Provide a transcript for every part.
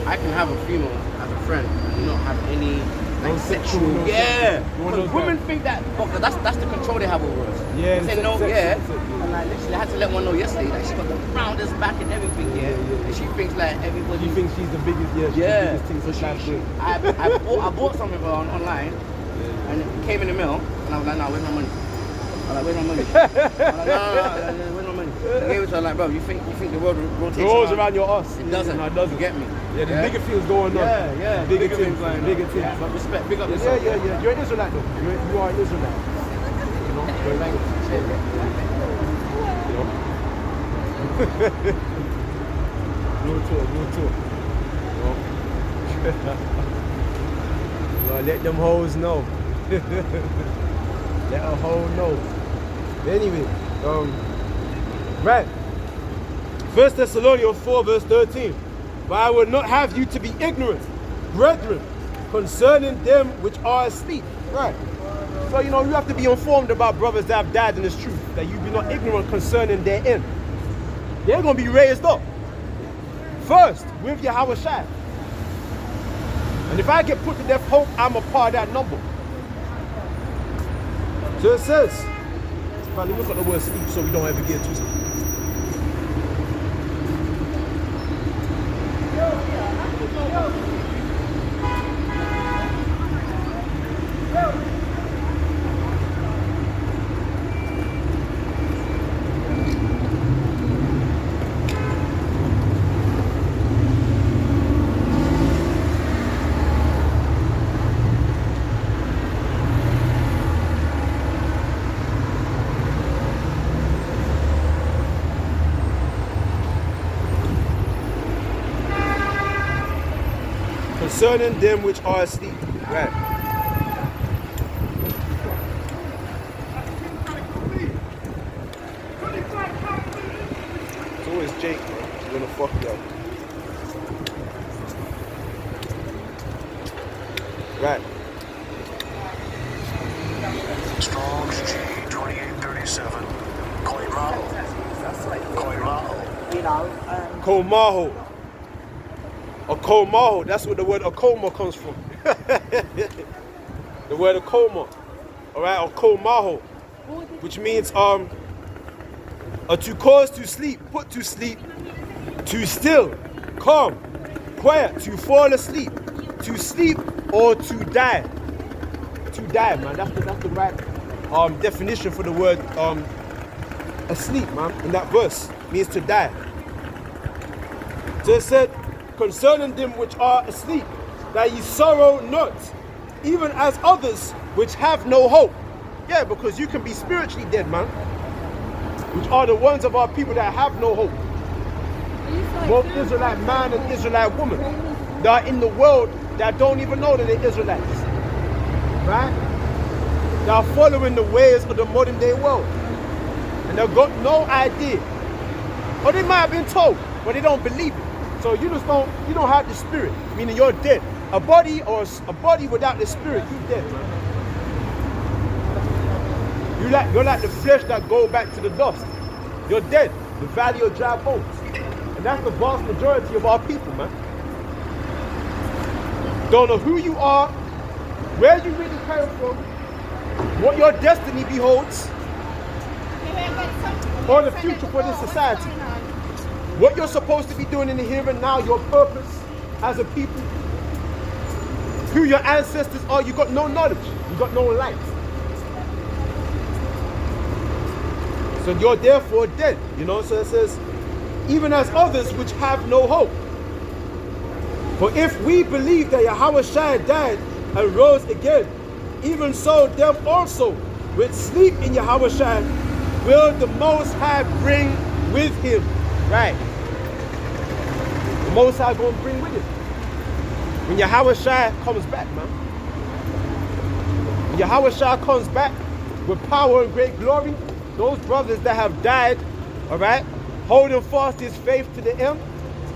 I can have a female as a friend and not have any like sexual. Yeah. Because women think that. Okay, that's the control they have over us. Yeah. They say no. Yeah. And like literally, I had to let one know yesterday that she got the roundest back and everything. Yeah. And she thinks like everybody. She thinks she's the biggest. Yeah. Yeah. The biggest thing I bought something for her online, and it came in the mail, and I was like, nah, where's my money? I'm like, where's my money? I'm like, no, where's my money? I gave it to her, like, bro, you think the world rotates around your ass? It doesn't. No, it doesn't. You get me? Yeah, the bigger things going on. Yeah. Bigger things. Bigger things. Yeah, but respect, big up yourself. Yeah. You're an Israelite though. You are an Israelite. You know? Real talk. You know? Well, let them hoes know. Let a hoe know. Anyway, right. 1 Thessalonians 4 verse 13. But I will not have you to be ignorant, brethren, concerning them which are asleep. Right. So, you have to be informed about brothers that have died in this truth, that you be not ignorant concerning their end. They're going to be raised up. First, with Yahweh Shai. And if I get put to death, hope I'm a part of that number. So it says, man, look at the word sleep so we don't ever get twisted. Concerning them which are asleep. Right. It's always Jake, man. He's gonna fuck you up. Right. Strong's G2837. Koimaho. Komaho. A komaho, that's where the word akoma comes from. The word akoma. Alright, or komaho. Which means to cause to sleep, put to sleep, to still, calm, quiet, to fall asleep, to sleep, or to die. To die, man. That's the right definition for the word asleep, man. In that verse, means to die. So it said, concerning them which are asleep, that ye sorrow not, even as others which have no hope. Yeah, because you can be spiritually dead, man. Which are the ones of our people that have no hope. Both Israelite man and Israelite woman that are in the world that don't even know that they're Israelites. Right? They are following the ways of the modern day world. And they've got no idea. Or they might have been told, but they don't believe it. So you don't have the spirit, meaning you're dead. A body without the spirit, you're dead, man. You're like the flesh that go back to the dust. You're dead, the valley of dry bones. And that's the vast majority of our people, man. Don't know who you are, where you really came from, what your destiny beholds, or the future for this society. What you're supposed to be doing in the here and now, your purpose as a people, who your ancestors are, you got no knowledge, you got no light. So you're therefore dead, so it says, even as others which have no hope. For if we believe that Yahweh Shai died and rose again, even so them also which sleep in Yahweh Shai will the Most High bring with him. Right. The Most High going to bring with him. When Yahweh Shai comes back, man. When Yahweh Shai comes back with power and great glory, those brothers that have died, all right, holding fast his faith to the end,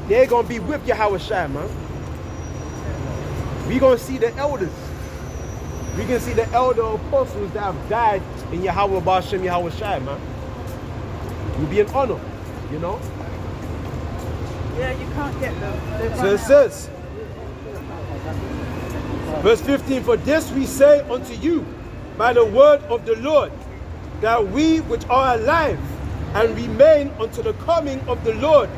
they're going to be with Yahweh Shai, man. We're going to see the elders. We're going to see the elder apostles that have died in Yahweh Ba'ashem Yahweh Shai, man. It will be an honor, Yeah, you can't get them. So it says, Verse 15, for this we say unto you by the word of the Lord, that we which are alive and remain unto the coming of the Lord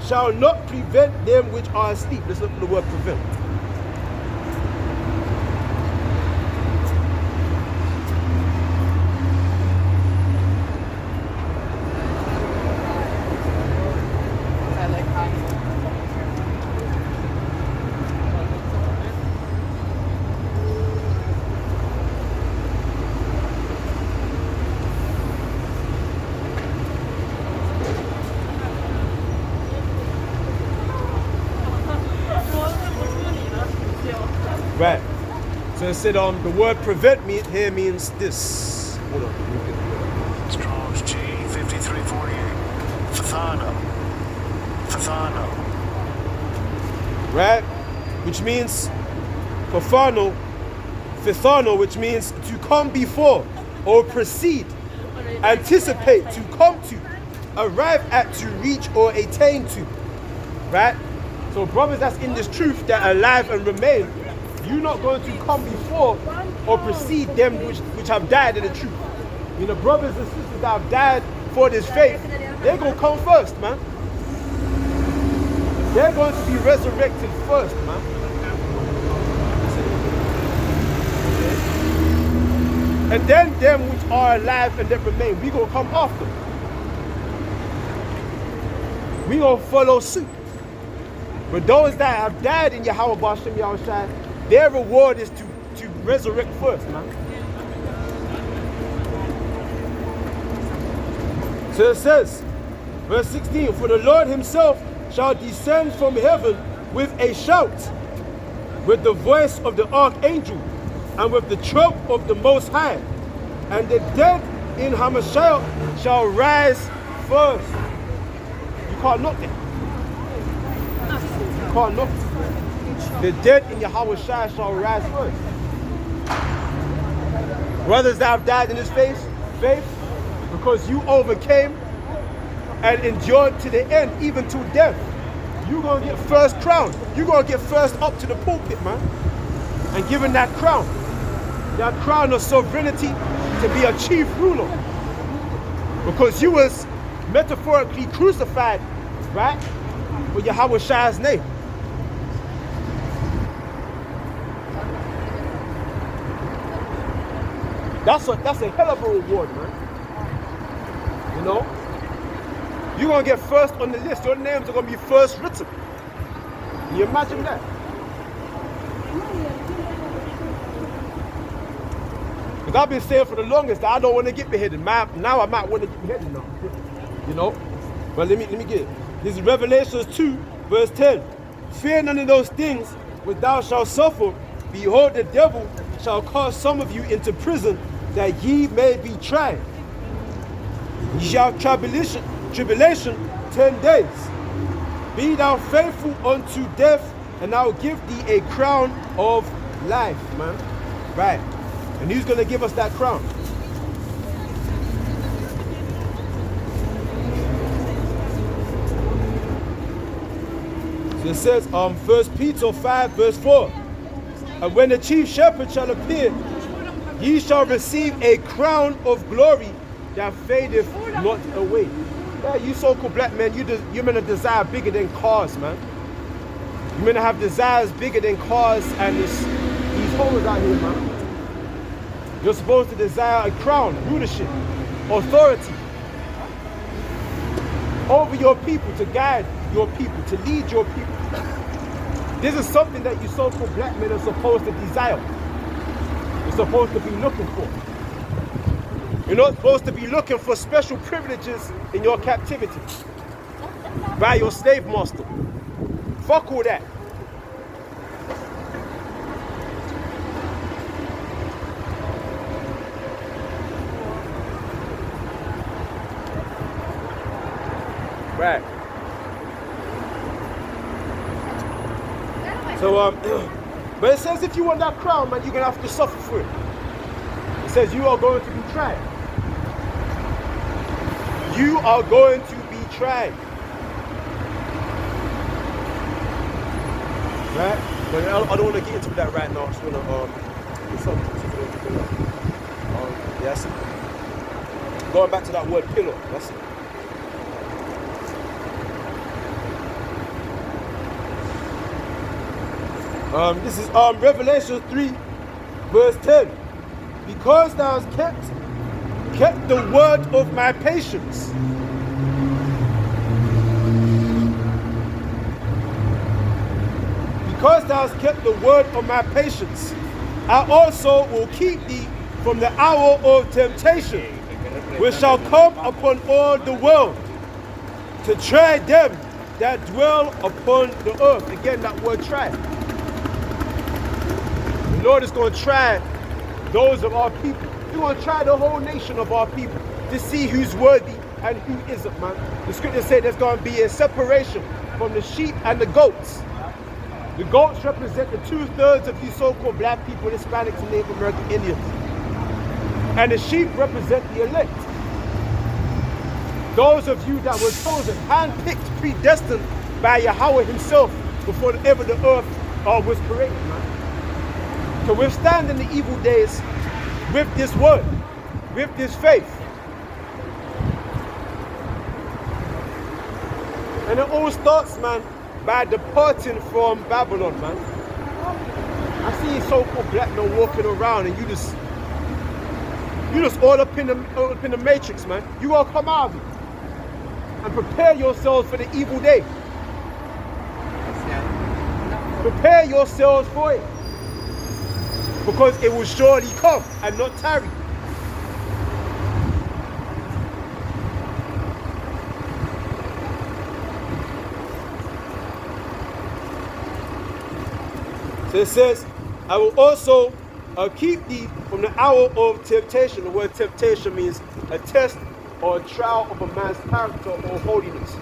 shall not prevent them which are asleep. Let's look at the word prevent. Right. So it said the word prevent me here means this. Hold on. Strong's G 5348. Fathano. Right? Which means Fithano, which means to come before or proceed, anticipate, to come to, arrive at, to reach or attain to. Right? So brothers that's in this truth that are alive and remain, you're not going to come before or precede them which have died in the truth. You know, brothers and sisters that have died for this faith, they're going to come first, man. They're going to be resurrected first, man. And then them which are alive and that remain, we going to come after. We going to follow suit. But those that have died in Yahweh B'Shem Yahushua, their reward is to resurrect first, man. So it says, verse 16, for the Lord himself shall descend from heaven with a shout, with the voice of the archangel, and with the trump of the Most High. And the dead in Hamashiach shall rise first. You can't knock that. You can't knock it. The dead in Yahweh Shai shall rise first. Brothers that have died in his faith, because you overcame and endured to the end, even to death, you're going to get first crown. You're going to get first up to the pulpit, man. And given that crown of sovereignty to be a chief ruler. Because you was metaphorically crucified, right? With Yahweh Shai's name. That's a hell of a reward, man. You know? You're going to get first on the list. Your names are going to be first written. Can you imagine that? Because I've been saying for the longest that I don't want to get beheaded. Now I might want to get beheaded now. You know? But let me get it. This is Revelation 2, verse 10. Fear none of those things which thou shalt suffer. Behold, the devil shall cast some of you into prison, that ye may be tried. Ye shall have tribulation 10 days. Be thou faithful unto death, and I will give thee a crown of life, man. Right. And who's going to give us that crown? So it says, 1 Peter 5, verse 4. And when the chief shepherd shall appear, ye shall receive a crown of glory that fadeth not away. Yeah, you so-called black men, you're meant to desire bigger than cars, man. You're meant to have desires bigger than cars and these hoes out here, man. You're supposed to desire a crown, rulership, authority over your people, to guide your people, to lead your people. This is something that you so-called black men are supposed to desire. You're supposed to be looking for. You're not supposed to be looking for special privileges in your captivity by your slave master. Fuck all that. Right. So, but it says if you want that crown, man, you're going to have to suffer for it. It says you are going to be tried. You are going to be tried. Right? But I don't want to get into that right now. I just want to do something. Yeah, that's it. Going back to that word pillar. That's it. This is Revelation 3, verse 10. Because thou hast kept the word of my patience. Because thou hast kept the word of my patience, I also will keep thee from the hour of temptation, which shall come upon all the world, to try them that dwell upon the earth. Again, that word try. The Lord is going to try those of our people. He's going to try the whole nation of our people to see who's worthy and who isn't, man. The scriptures say there's going to be a separation from the sheep and the goats. The goats represent the 2/3 of you so-called black people, Hispanics, and Native American Indians. And the sheep represent the elect. Those of you that were chosen, handpicked, predestined by Yahweh himself before ever the earth was created, man. To withstand in the evil days with this word, with this faith. And it all starts, man, by departing from Babylon, man. I see so-called black men walking around and you just all up in the matrix, man. You gotta come out of it and prepare yourselves for the evil day. Prepare yourselves for it, because it will surely come and not tarry. So it says, I will also keep thee from the hour of temptation. The word temptation means a test or a trial of a man's character or holiness.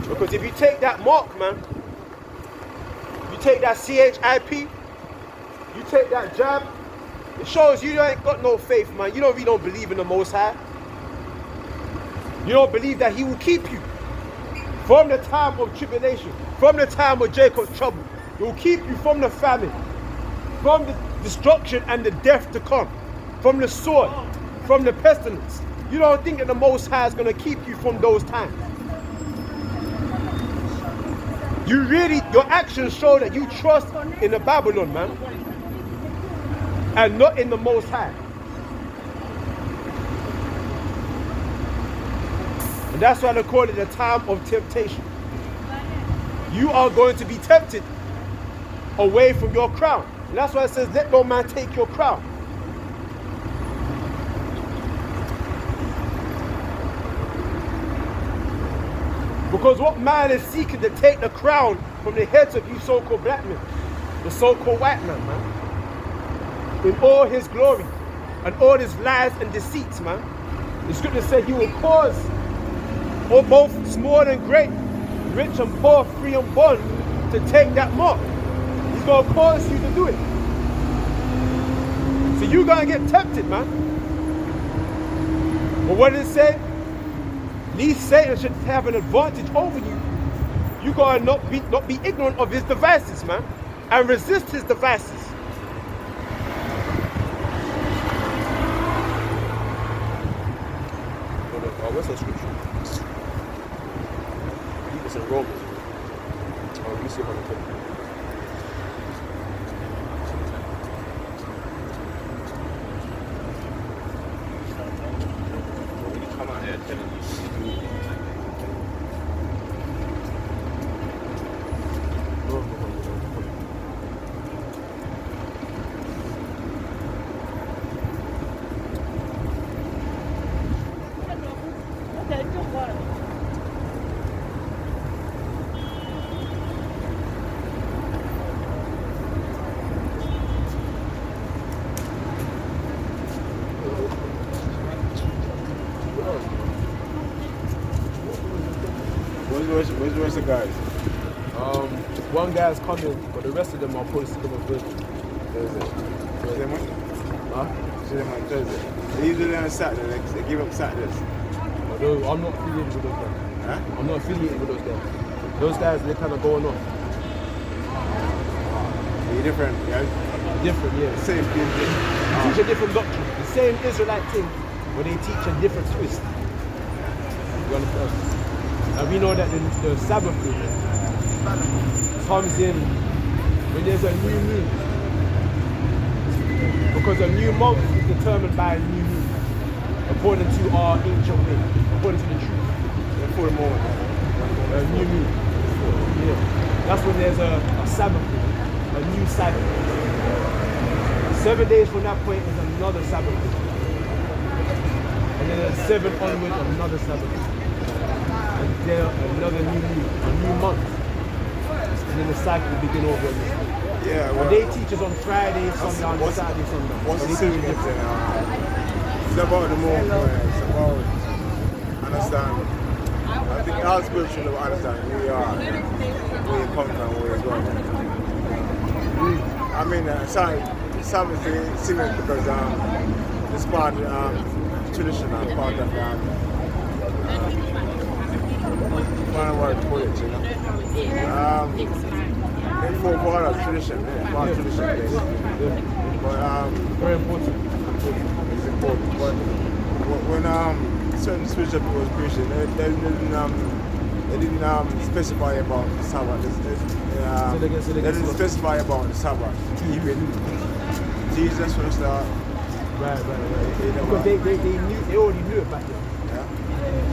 Because if you take that mark, man, you take that CHIP, you take that jab, it shows you ain't got no faith, man. You really don't believe in the Most High. You don't believe that he will keep you from the time of tribulation, from the time of Jacob's trouble. He will keep you from the famine, from the destruction and the death to come, from the sword, from the pestilence. You don't think that the Most High is going to keep you from those times. Your actions show that you trust in the Babylon, man, and not in the Most High. And that's why they call it the time of temptation. You are going to be tempted away from your crown. And that's why it says, let no man take your crown. Because what man is seeking to take the crown from the heads of you so-called black men, the so-called white man, in all his glory and all his lies and deceits, man. The scripture said he will cause all both small and great, rich and poor, free and bond, to take that mark. He's going to cause you to do it. So you're going to get tempted, man. But what did it say? Least Satan should have an advantage over you. You got to not be ignorant of his devices, man, and resist his devices. What's that scripture? I think it's in Romans. Oh, let me see if I can put it. When you come out here telling you Where's the rest of the guys? One guy's coming, but the rest of them are supposed to come on Thursday. Thursday? Huh? See them on Thursday. They usually on Saturday. They give up Saturdays. I'm not affiliated with those guys. Huh? I'm not affiliated with those guys. Those guys, they're kind of going off. You're different, yeah? Different, yeah. Same thing. They teach a different doctrine. The same Israelite thing, but they teach a different twist. You understand? And we know that the Sabbath day comes in when there's a new moon. Because a new month is determined by a new moon, according to our ancient way, according to the truth. Full moon. A new moon. Yeah. That's when there's a Sabbath day, a new Sabbath. 7 days from that point is another Sabbath day. And then there's 7 onward, another Sabbath day. And then another new moon, a new month. And then the cycle will begin over again. Yeah, But they teach us on Friday, sundown, Saturday, sundown. What's So the they teach significance different. It's about the moon, it's about understand. I think our spiritual understand who we are, where you come from, where you're going. I mean, some is significant because it's part of tradition and part of one word to put it, you know. It's for part of tradition, part of tradition. But Very important. it's important. But when certain spiritual people was preaching, they didn't specify about the Sabbath. They didn't specify about the Sabbath. Even Jesus was the Right. Because they already knew it back then. yeah.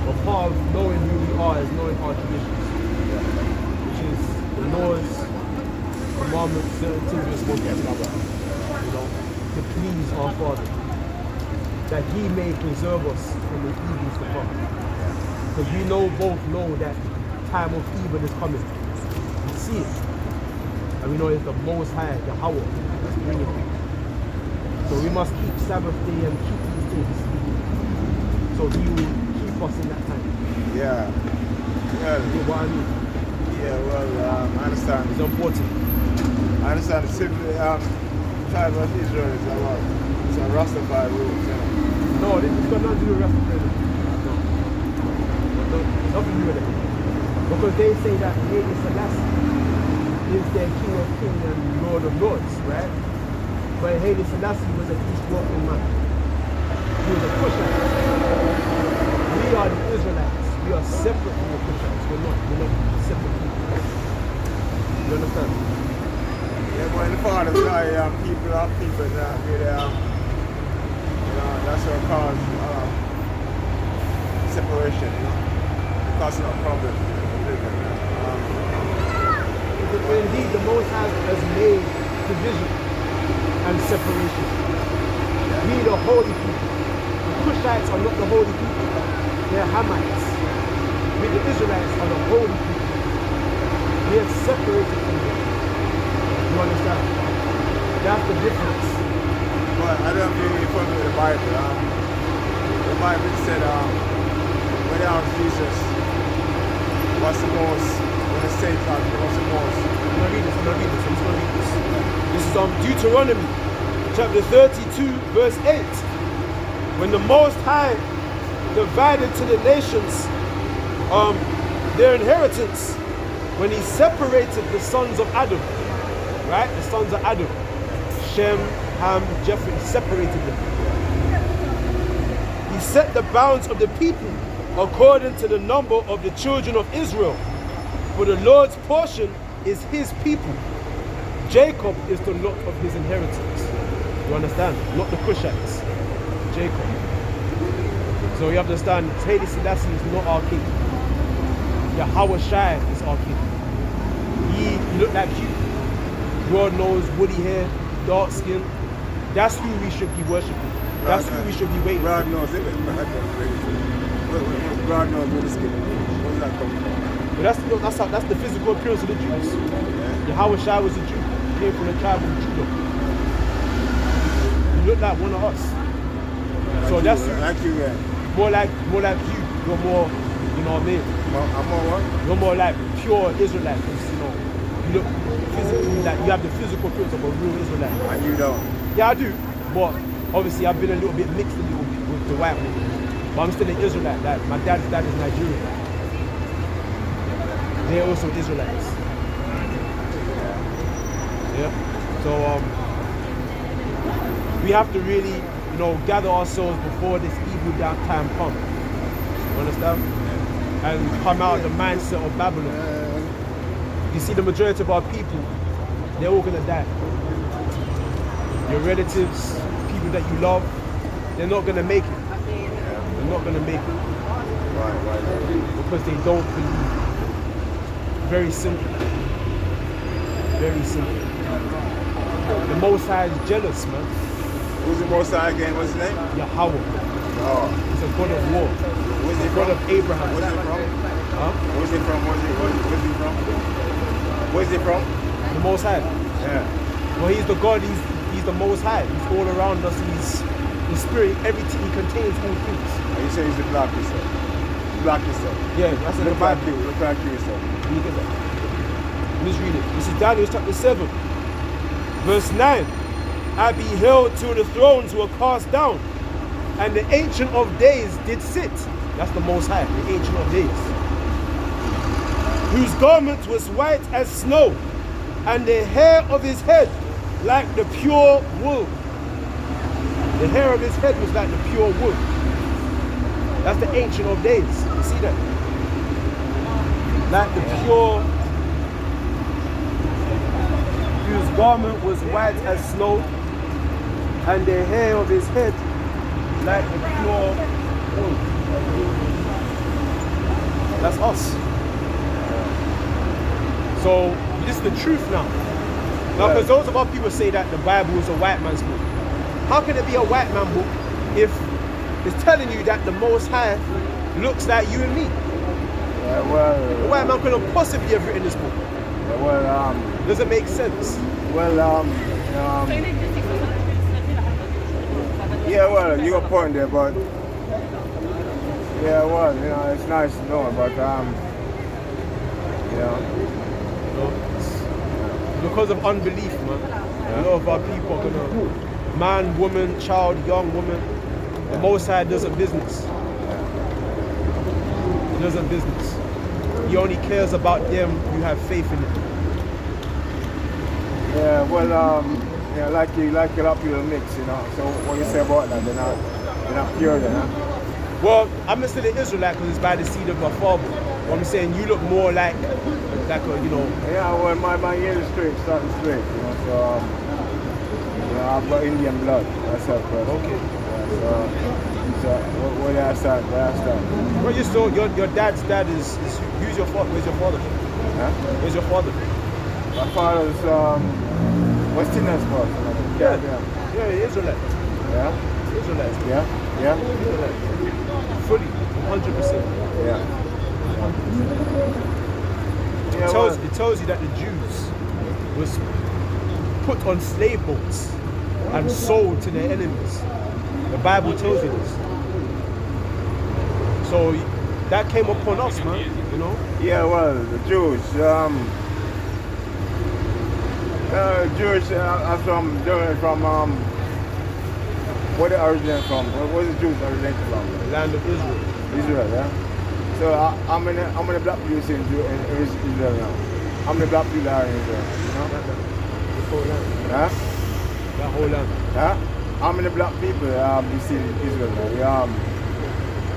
But part of knowing who we are is knowing our traditions. Which is the laws, commandments, certain things we're supposed to do. You know, to please our Father. That He may preserve us from the evils to come. Because we both know that time of evil is coming. We see it. And we know it's the Most High, the Yahweh, that's bringing it. So we must keep Sabbath day and keep these things. So He will keep us in that time. Yeah. You know what I mean? Yeah, well, I understand. It's important. I understand the tribe of Israel is about it's a Rastafari rule, you know. No, this has got nothing to do with Rastafari. No. Nothing to do with it. Because they say that Haile Selassie is their King of Kings and Lord of Lords, right? But Haile Selassie was an Ethiopian man. He was a Cushite. We are the Israelites. We are separate from the Cushites. We're not separate people. You understand? Yeah, but in the part of the people that really, that's what cause separation, you know, because of a problem. Indeed, the Most High has made division and separation. We the holy people. The Cushites are not the holy people. They're Hamites. We the Israelites are the holy people. We are separated from them. You understand? That's the difference. But I don't really follow the Bible. The Bible said when they asked Jesus what's the most, when the state what's the most. I'm going to read this. This is Deuteronomy chapter 32 verse 8. When the Most High divided to the nations their inheritance, when He separated the sons of Adam, right? The sons of Adam, Shem, Ham, Japheth, He separated them. He set the bounds of the people according to the number of the children of Israel. For the Lord's portion is His people. Jacob is the lot of His inheritance. You understand? Not the Cushites. Jacob. So you understand, Haile Selassie is not our king. Yahweh Shai is our king. He looked like you. Broad nose, woody hair, dark skin. That's who we should be worshipping. That's who we should be waiting God for. knows it. God knows where the skin is. Where's that coming from? But that's the physical appearance of the Jews. Yeah. Yahweh Shai was a Jew. He came from the tribe of Judah. You look like one of us. So that's like you, yeah. more like you. You're more, you know what I mean? I'm more what? You're more like pure Israelite. You know, you look physically like you have the physical appearance of a real Israelite. And you don't. Yeah, I do. But obviously I've been a little bit mixed with the white people. But I'm still an Israelite. Like my dad's dad is Nigerian. they're also Israelites. Yeah. So we have to really, gather ourselves before this evil time comes. You understand? And come out of the mindset of Babylon. You see, the majority of our people, they're all gonna die. Your relatives, people that you love, they're not gonna make it. They're not gonna make it. Right. Because they don't believe. Very simple. Very simple. The Most High is jealous, man. Who's the Most High again? What's his name? Yahweh. Oh. He's a God of war. Where's he God from? of Abraham. Where's he from? Huh? Where's he from? Where's he from? Where's he from? The Most High. Yeah. Well, he's the God. He's the Most High. He's all around us. He's the Spirit. Everything. He contains all things. You say he's the black yourself. Black yourself. Yeah, that's in the Look like Bible. you. Look like you yourself. Let me get that. Let's read it. This is Daniel chapter 7, verse 9. I beheld till the thrones were cast down, and the Ancient of Days did sit. That's the Most High, the Ancient of Days. Whose garment was white as snow, and the hair of his head like the pure wool. The hair of his head was like the pure wool. That's the Ancient of Days. You see that? Like the pure, whose garment was white as snow, and the hair of his head like the pure wool. That's us. So this is the truth now. Now, because those of our people say that the Bible is a white man's book. How can it be a white man book if it's telling you that the Most High looks like you and me? The white man couldn't possibly have written this book. Doesn't make sense. You got a point there, but it's nice to know, but Because of unbelief, man. A lot of our people are gonna, man, woman, child, young woman, the Most High doesn't business. He doesn't business. He only cares about them who have faith in him. Like a lot of people mix, So what you say about that? They're not pure, then, huh? Well, I'm still an Israelite because it's by the seed of my father. What I'm saying, you look more like a, Yeah, well, my ear is straight, starting straight, So, I've got Indian blood. That's how first. Okay. So where do I start? Well, your dad's dad is who's your father? Where's your father? Huh? Where's your father? My father's West Indian sport. Yeah, Israelite. Yeah? Israelite. Yeah? Israelite. Fully, 100%. Yeah. It tells you that the Jews was put on slave boats and sold to their enemies. The Bible tells you this. So that came upon us, man, Yeah, well, the Jews, Jewish are from where they originate from? Where the Jews originate from? The land of Israel. Israel, yeah. So how many black people in Israel now? How many black people are in Israel? This whole land. Huh? That whole land. Huh? How many black people you see in Israel now?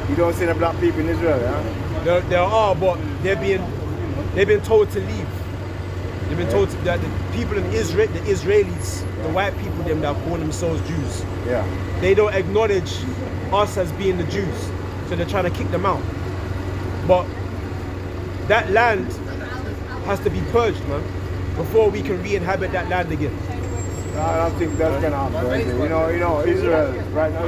You don't see any black people in Israel, yeah? There are, but they've been told to leave. They've been told that the people in Israel, the Israelis, the white people, them that call themselves Jews, they don't acknowledge us as being the Jews, so they're trying to kick them out. But that land has to be purged, man, before we can re-inhabit that land again. I don't think that's gonna happen. Israel right now.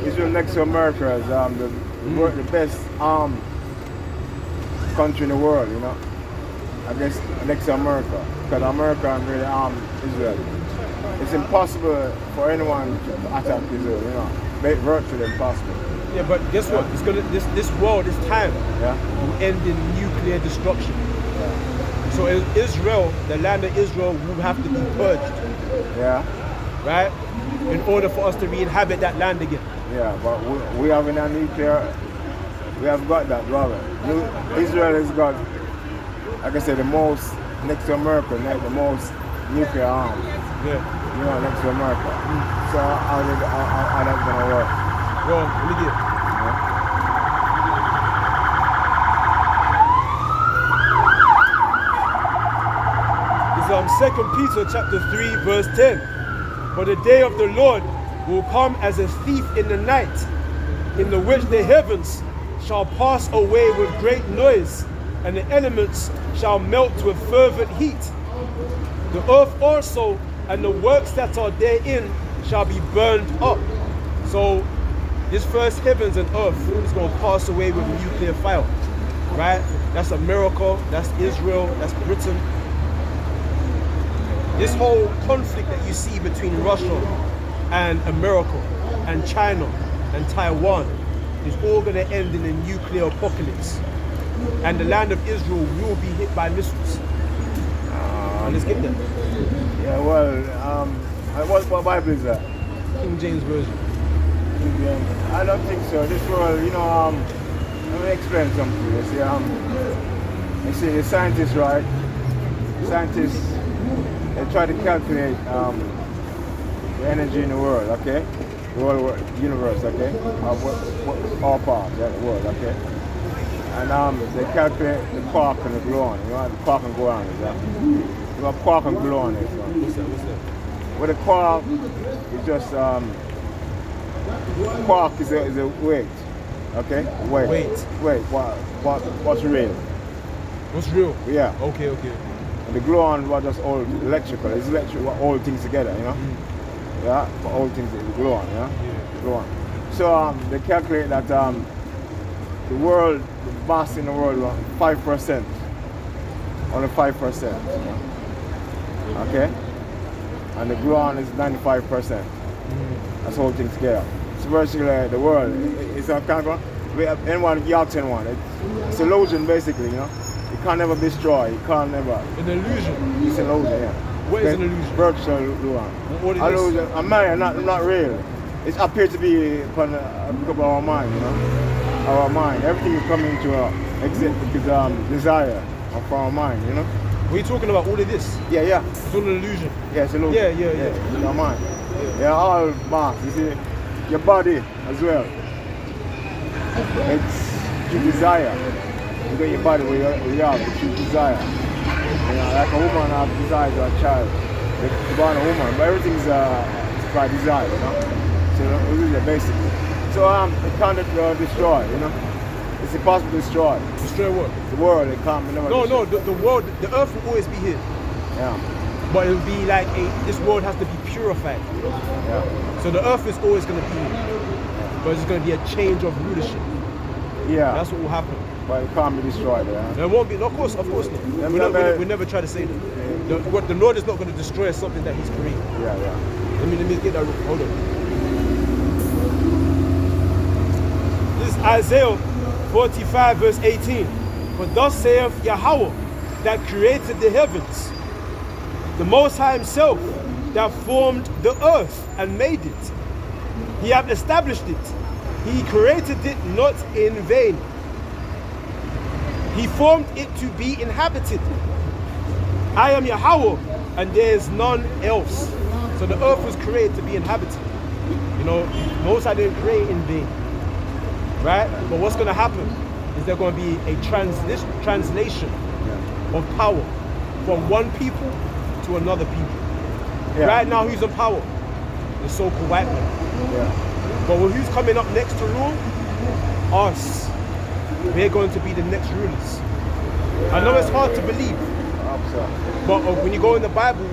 Israel next to America is the best armed country in the world. I guess next to America, because America is really armed Israel. It's impossible for anyone to attack Israel. Virtually impossible. Yeah, but guess what? It's this world, this time, will end in nuclear destruction. So Israel, the land of Israel, will have to be purged. Yeah. Right? In order for us to re-inhabit that land again. Yeah, but we have a nuclear. We have got that, brother. Israel has got like I said, the most next to America, the most nuclear arms. Yeah. You know, next to America. So how that's gonna work? Well, let me get. It's 2 Peter chapter 3 verse 10. For the day of the Lord will come as a thief in the night, in the which the heavens shall pass away with great noise, and the elements shall melt with fervent heat. The earth also and the works that are therein shall be burned up. So this first heavens and earth is going to pass away with nuclear fire, right? That's America, that's Israel, that's Britain. This whole conflict that you see between Russia and America and China and Taiwan is all going to end in a nuclear apocalypse. And the land of Israel will be hit by missiles. And let's get there. Yeah, well, what Bible is that? King James Version. I don't think so. This world, you know, let me explain something to you. You see, the scientists, right? Scientists, they try to calculate the energy in the world, okay? The whole universe, okay? All parts, yeah, the world, okay? And they calculate the quark and the gluon. You know what the quark and gluon is, yeah? You know what quark and gluon is, right? What's that? Well, the quark is just, quark is a weight, okay? Weight. What's real? What's real? Yeah. Okay. And the gluon was just all electrical. It's electrical, what all things together, you know? Yeah, for all things, the gluon, yeah? Gluon. So they calculate that the world, the mass in the world, 5%. Only 5%. Okay? And the gluon is 95%. That's the whole thing together. So virtually the world, it's a kind of, anyone, you ask anyone, it's illusion basically, you know? It can't never be destroyed, it can't never. An illusion? It's an illusion, yeah. What is an illusion? Virtual illusion. What is illusion? A man, not real. It appears to be upon our mind, you know? Our mind. Everything is coming to exit because desire of our mind, you know? What are you talking about? All of this? Yeah. It's all an illusion. Yeah, it's an illusion. Yeah. It's our mind. Yeah, all mass. You see, your body as well. It's your desire. You got your body where you are, it's your desire. You know, like a woman has desire to a child. They're born a woman, but everything's by desire, you know? So really basically. So it can't destroy, you know? It's impossible to destroy. Destroy what? The world, it can't never No, the world, the earth will always be here. Yeah. But it'll be like this world has to be purified. Yeah. So the earth is always going to be here. But it's going to be a change of rulership. Yeah. That's what will happen. But it can't be destroyed, yeah? There won't be, of course not. We never try to say that. The Lord is not going to destroy something that He's created. Yeah. Let me get that. Hold on. This is Isaiah 45 verse 18. For thus saith Yahweh that created the heavens, the Most High Himself that formed the earth and made it. He hath established it. He created it not in vain. He formed it to be inhabited. I am Yahweh, and there is none else. So the earth was created to be inhabited. You know, Most High didn't create in vain. Right? But what's going to happen is there's going to be a translation of power from one people to another people. Yeah. Right now, who's in power? The so-called white man. Yeah. But who's coming up next to rule? Us. We're going to be the next rulers. I know it's hard to believe, but when you go in the Bible,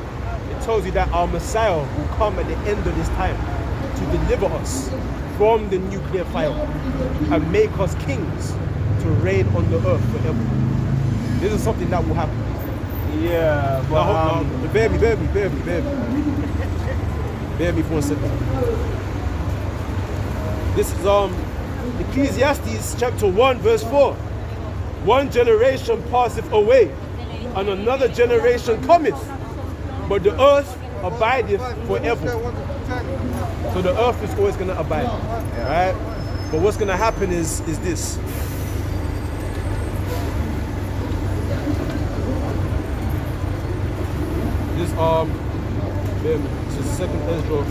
it tells you that our Messiah will come at the end of this time to deliver us from the nuclear fire and make us kings to reign on the earth forever. This is something that will happen. Yeah, but bear me. Bear me for a second. This is Ecclesiastes chapter 1 verse 4. One generation passeth away, and another generation cometh, but the earth abideth forever. So the earth is always going to abide, right? But what's going to happen is this. this is second Ezra.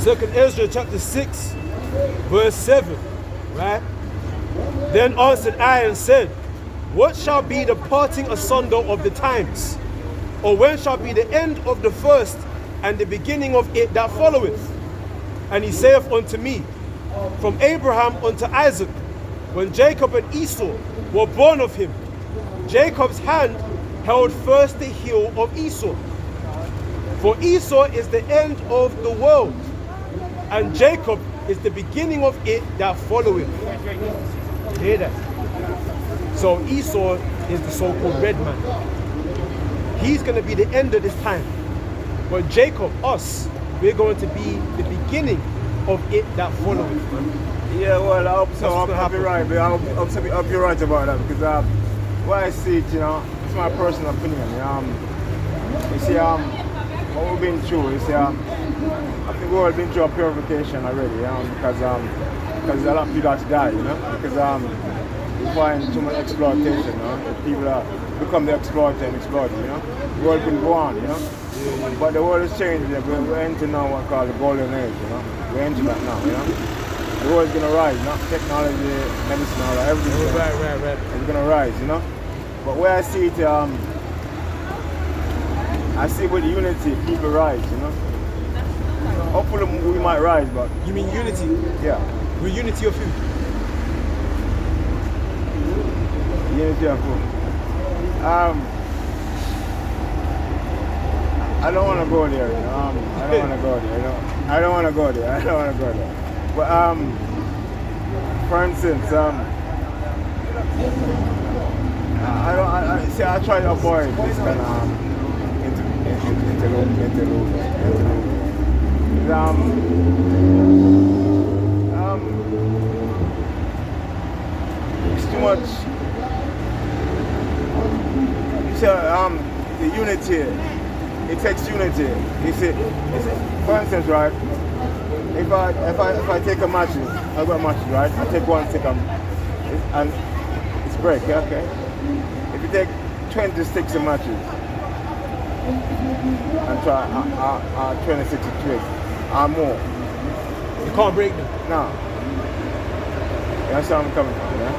Second Ezra chapter 6, verse 7, right? Then answered I and said, what shall be the parting asunder of the times? Or when shall be the end of the first and the beginning of it that followeth? And he saith unto me, from Abraham unto Isaac, when Jacob and Esau were born of him, Jacob's hand held first the heel of Esau. For Esau is the end of the world, and Jacob is the beginning of it that followeth. You hear that? So Esau is the so-called red man. He's going to be the end of this time. But Jacob, us, we're going to be the beginning of it that followeth. Man. Yeah, well, I hope so. I'll be right. But I hope you're right about that because what I see it, it's my personal opinion. You see, what we've been through, you see, I think we've all been through a purification already, because a lot of people have to die, because you find too much exploitation, people become the exploiter and exploited, The world can go on, But the world is changing. We're entering now what we call the golden age, We're entering that now, The world's gonna rise, Technology, medicine, all that, everything. Right. It's gonna rise, But where I see it, I see with unity, people rise, Hopefully we might rise, but... You mean unity? Yeah. With unity of who? Unity of who? I don't want to go there, I don't want to go there, I don't want to go there. But, for instance, I try to avoid this kind of interlude. It's too much. The unity. It takes unity. You see, for instance, right? If I take a match, I got matches, right? I take one stick and it's break, okay? If you take 20 sticks of matches and try 26 twigs or more, you can't break them. No. That's where I'm coming from, yeah?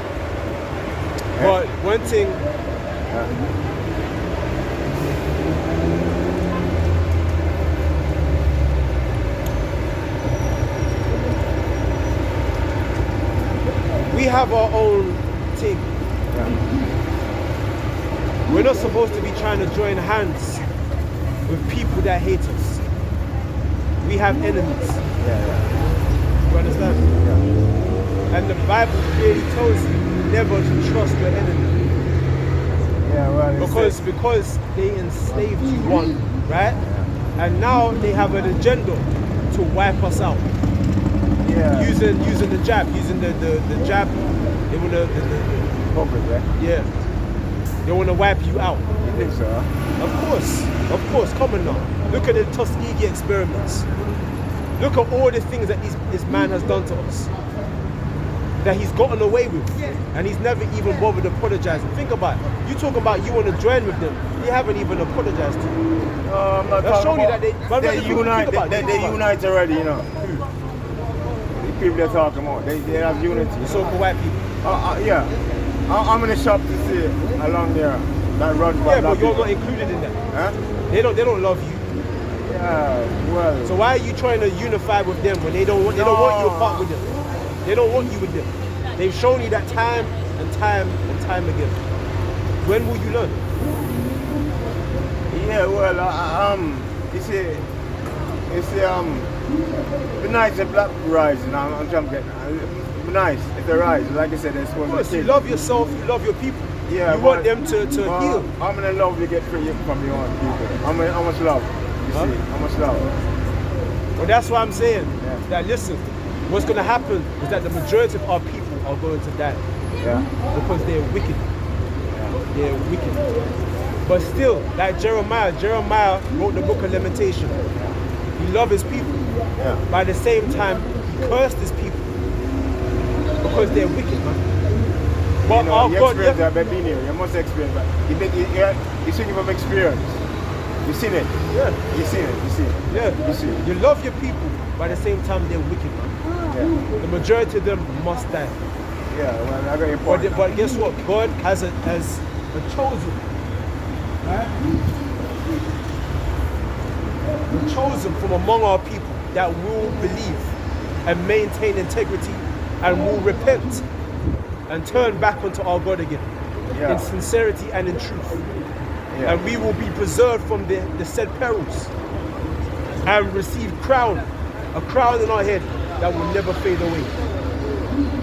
But one thing. We have our own thing. Yeah. We're not supposed to be trying to join hands with people that hate us. We have enemies. Yeah. You understand? Yeah. And the Bible clearly tells you never to trust your enemy. Yeah, well, because they enslaved you, one, right? Yeah. And now they have an agenda to wipe us out. Yeah. Using the jab, using the jab, they want to yeah. They want to wipe you out. You think so? Of course. Come on now. Look at the Tuskegee experiments. Look at all the things that this man has done to us, that he's gotten away with, and he's never even bothered apologizing. Think about it. You talking about you want to join with them, they haven't even apologized to you. I'm not That's showing you that they unite. They unite already, The people they're talking about, they have unity. The so-called white people. Yeah. I'm in the shop to see along there that runs by. Yeah, but you're not included in that. Huh? They don't love you. Yeah, well. So why are you trying to unify with them when they don't want you apart with them? They don't want you with them. They've shown you that time and time again. When will you learn? Yeah, well, you see, be nice if black rising. I'm trying to get. Be nice if they rise. Like I said, they're supposed to. Of course, you love yourself. You love your people. Yeah, you want them to heal. How many love you get from your own people? How much love? You see, how much love? Well, that's what I'm saying. Yeah. That listen, what's going to happen is that the majority of our people are going to die. Yeah. Because they're wicked. Yeah. They're wicked. But still, like Jeremiah wrote the book of Lamentation. He He loved his people. Yeah. But at the same time, he cursed his people because they're wicked, man. But You know, our you God, experience that by being here. You must experience that. You speaking from experience. You seen it. yeah, You seen it. You see it. yeah. You see it. You love your people, but at the same time, they're wicked, man. Yeah. The majority of them must die. Yeah. Well, I got your point. But guess what? God has a chosen, right? A chosen from among our people that will believe and maintain integrity and will repent and turn back unto our God again in sincerity and in truth. Yeah. And we will be preserved from the said perils and receive a crown in our head that will never fade away.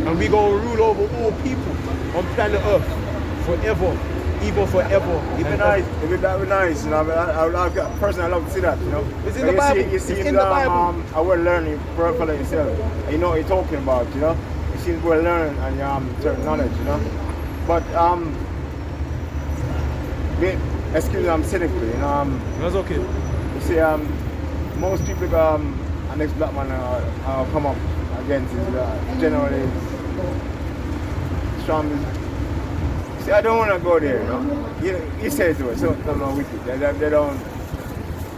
And we're going to rule over all people on planet Earth forever, even forever. It'd be nice. That'd be nice. You know, personally, I love to see that. You know, It's in the Bible. You see It's in the Bible. I will learn for yourself. You know what you're talking about. You know, you see we're learning and certain knowledge. You know, but excuse me, I'm cynical. You know, That's okay. you see, most people a next black man come up against is generally strong. See, I don't want to go there, you know. You say to it, so I'm not wicked. They don't.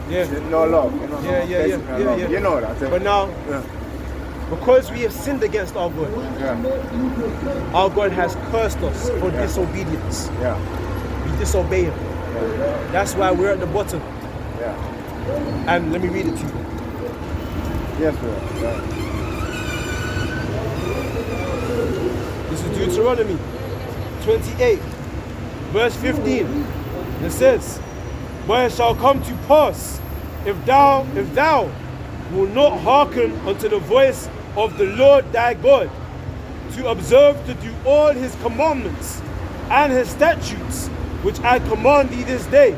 Yeah. There's no love, you know. Yeah. You know that. But now, yeah. because we have sinned against our God, our God has cursed us for disobedience. Yeah. We disobey Him. Yeah. That's why we're at the bottom. Yeah. And let me read it to you. Yes, bro. Yeah. This is Deuteronomy 28, verse 15. It says, "But it shall come to pass, if thou wilt not hearken unto the voice of the Lord thy God, to observe to do all his commandments and his statutes, which I command thee this day,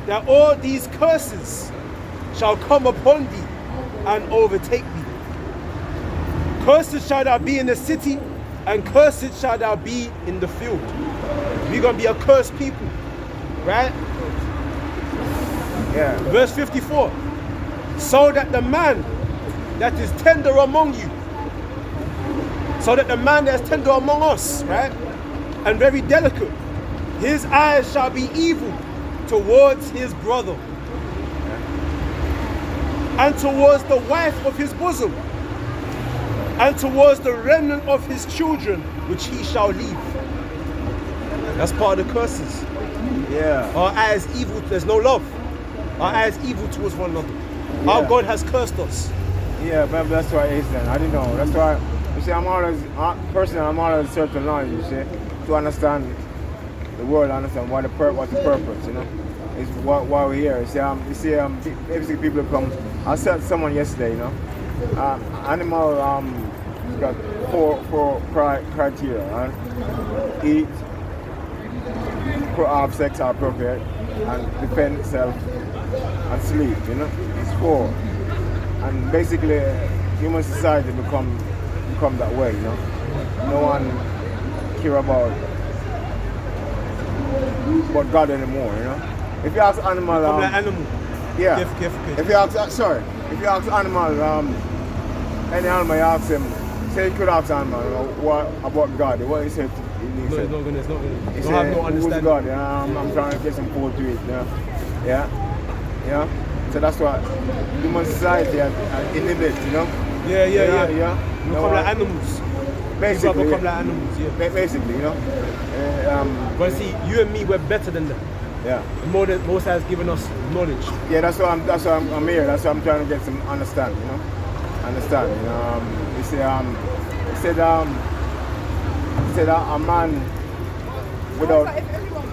that all these curses shall come upon thee and overtake thee. Cursed shall thou be in the city, and cursed shall thou be in the field." We're going to be a cursed people, right? Yeah. Verse 54. "So that the man that is tender among you," so that the man that is tender among us, right, and very delicate, "his eyes shall be evil towards his brother, and towards the wife of his bosom, and towards the remnant of his children, which he shall leave." That's part of the curses. Yeah. Our eyes evil, there's no love. Our eyes evil towards one another. Our God has cursed us. Yeah, but that's why it is then. I didn't know. That's why, you see, I'm always certain knowledge, you see, to understand the world, understand what's the purpose, you know. Is why we're here. You see, basically people come. I said to someone yesterday, you know, animal got four criteria, right? Eat, have sex or procreate, and defend itself, and sleep, you know. It's four. And basically, human society become that way, you know. No one care about God anymore, you know. If you ask animal, Like animal. yeah. Careful. If you ask animal, any animal, you ask him, say you could ask animal, what about God? What he said? No, it's not gonna. He Don't have said, no who's understanding. God? I'm trying to get some food to eat, you know. Yeah. So that's what human society inhibits, you know. Yeah. You We know become what? like animals. Basically, People become like animals, yeah. Basically, you know. But see, you and me, we're better than them. Yeah. The more that Most has given us knowledge. Yeah, that's why I'm here. That's why I'm trying to get some understand, you know. Understand, you know. You see, he said a man without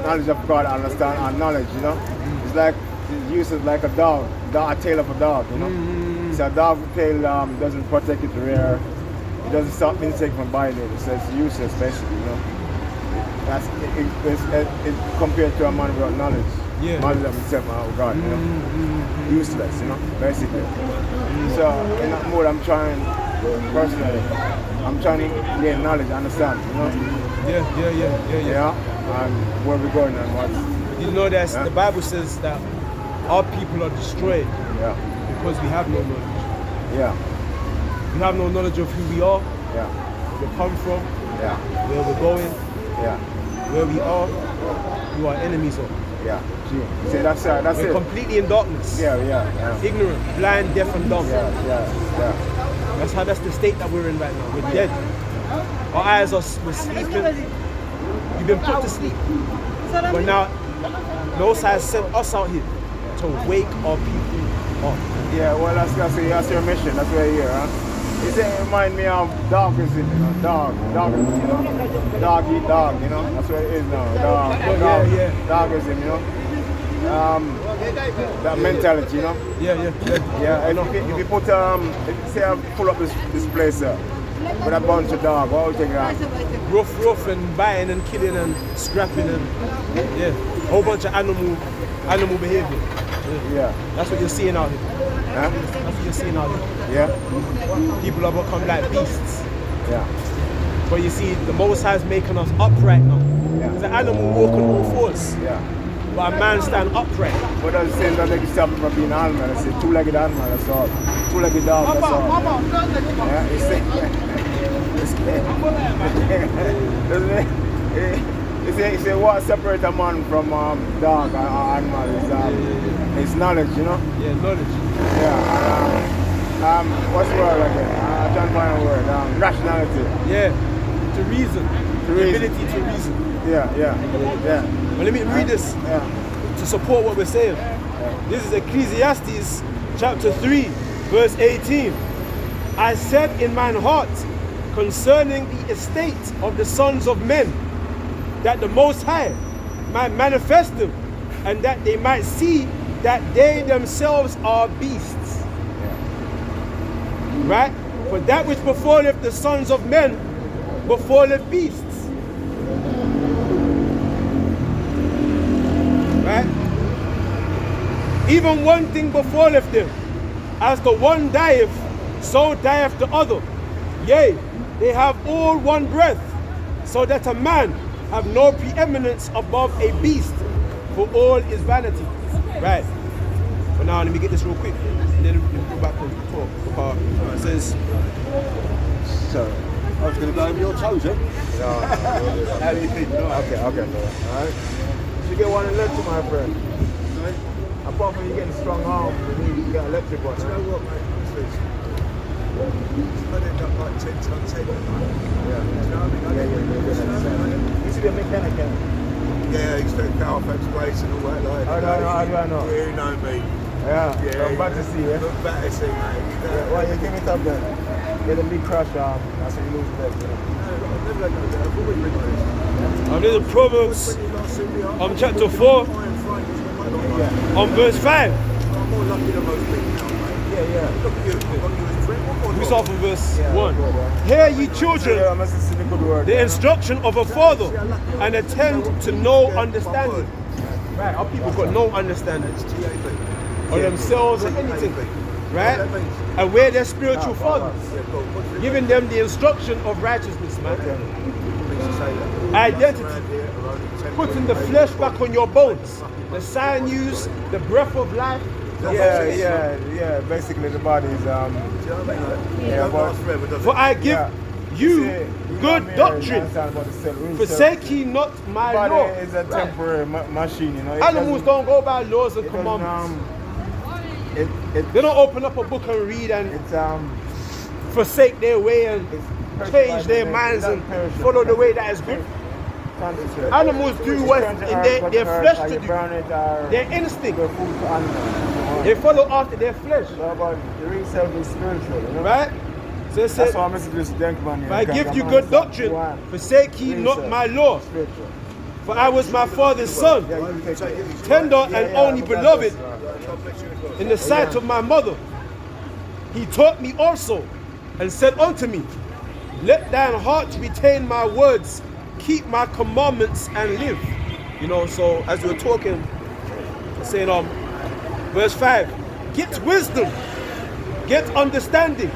knowledge of God understand our knowledge, you know. It's like it's used like a dog, a tail of a dog, you know. So a dog tail doesn't protect its rear. It doesn't stop insect from biting it. So it's useless, basically, you know. That's it compared to a man without knowledge. Yeah. Knowledge of himself and of God, you know. Useless, you know, basically. So in that mode, I'm trying personally. I'm trying to gain knowledge, understand, you know. Yeah. Yeah. And where we're going and what. You know that the Bible says that our people are destroyed Yeah. Because we have no knowledge. Yeah. We have no knowledge of who we are, Yeah. where we come from, Yeah. where we're going, Yeah. where we are, who our enemies are. Yeah. See, that's We're it. completely in darkness. Yeah. Yeah. Ignorant, blind, deaf and dumb. Yeah. That's the state that we're in right now. We're dead. Our eyes we're sleeping. We've been put to sleep. But now, Most High has sent us out here to wake our people up. Yeah, well, that's your mission. That's why you're here, huh? It remind me of dogism, you know, dog, you know, dog eat dog, you know. That's what it is now. Yeah. Dogism, you know. That mentality, you know. Yeah. And if you put say I pull up this place with a bunch of dogs, what would you think? Rough and biting and killing and scrapping and whole bunch of animal behavior. Yeah. That's what you're seeing out here. Huh? That's what you're seeing out here. Yeah. People have become like beasts. Yeah. But you see, the Most High is making us upright now. Yeah. There's an animal walk on all fours, Yeah. but a man stand upright. What does it say that they stop from being an animal? It's a two-legged animal, that's all. Two-legged dog, that's all. Yeah, it's what separates a man from dog or animal is knowledge, you know? Yeah, knowledge. Yeah, what's the word again? I'm trying to find a word. Rationality. Yeah, to reason. To The reason. ability to reason. Yeah. But let me read this Yeah. to support what we're saying. This is Ecclesiastes chapter 3, verse 18. I said in mine heart concerning the estate of the sons of men, that the Most High might manifest them, and that they might see that they themselves are beasts. Right? For that which befalleth the sons of men befalleth beasts. Right? Even one thing befalleth them, as the one dieth, so dieth the other. Yea, they have all one breath, so that a man have no preeminence above a beast, for all is vanity. Right. But now let me get this real quick, and then we'll go back and talk about it says. So, I was going to go over your toes, eh? how do you think? Okay. Alright. You get one electric, my friend. Apart from you getting strong arms, you get electric one. You know what, mate? I'd end up like 10 tons heavy. Yeah. Do you know what I mean? You used to be a mechanic, Yeah, I used to do Carfax race and all that. Like, I know. Yeah, you know me. Yeah. Yeah. I'm about to see, yeah. Look back to see, mate. Well, you give it up then. Get a big crash, that's when you lose the leg, you know. There's a Proverbs chapter 4, on verse 5. I'm more lucky than most people now, mate. Yeah. Look at you. I've got you as a friend. What more? We start from verse Yeah, 1. good, yeah. Hear ye children Yeah, I must have seen a good word. the instruction of a father, and attend to no understanding. Right, our people got no understanding of themselves or anything. Right? And we're their spiritual fathers, giving them the instruction of righteousness, man. Identity, putting the flesh back on your bones, the sinews, the breath of life. Yeah. Basically, the body is For I give you good doctrine. Forsake ye not my body law. is a temporary machine, you know. It Animals doesn't- don't go by laws and it doesn't, commandments. They They don't open up a book and read and it's forsake their way and it's change their minds and follow the way that is good. Animals do what in their flesh to do. Their instinct. They follow after their flesh. But the real self is spiritual, you know. Right? So it That's says, why I'm messaging this gentleman. if I give you good doctrine, forsake ye not my law. Spiritual. For I was my father's son, tender and only beloved in the sight of my mother. He taught me also, and said unto me, let thine heart retain my words, keep my commandments and live. You know, so as we were talking, saying verse 5, get wisdom, get understanding,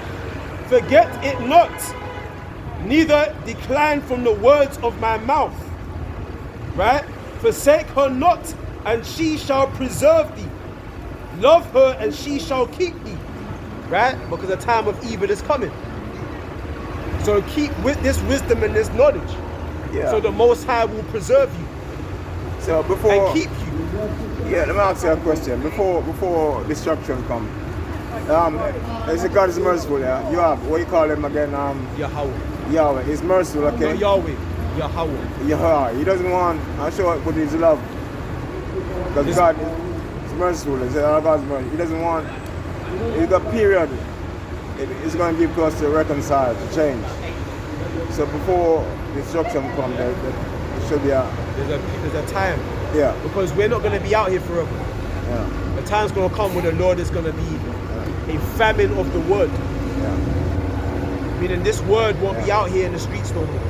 forget it not, neither decline from the words of my mouth. Right? Forsake her not, and she shall preserve thee. Love her and she shall keep thee. Right? Because the time of evil is coming. So keep with this wisdom and this knowledge. Yeah. So the Most High will preserve you So before and keep you. Yeah, let me ask you a question. Before destruction comes, they say God is merciful. Yeah, you have what you call him again? Yahweh. Yahweh. He's merciful. Okay. Not Yahweh. Yahweh. Yahweh. He doesn't want. I'm sure with his love, because God is merciful. He said, God's merciful. He doesn't want. He's got period. It's going to give us to reconcile, to change. So before destruction comes, there should be a. There's a time. Yeah. Because we're not going to be out here forever. Yeah. The time's going to come when the Lord is going to be a famine of the word. Yeah. Meaning this word won't be out here in the streets no more.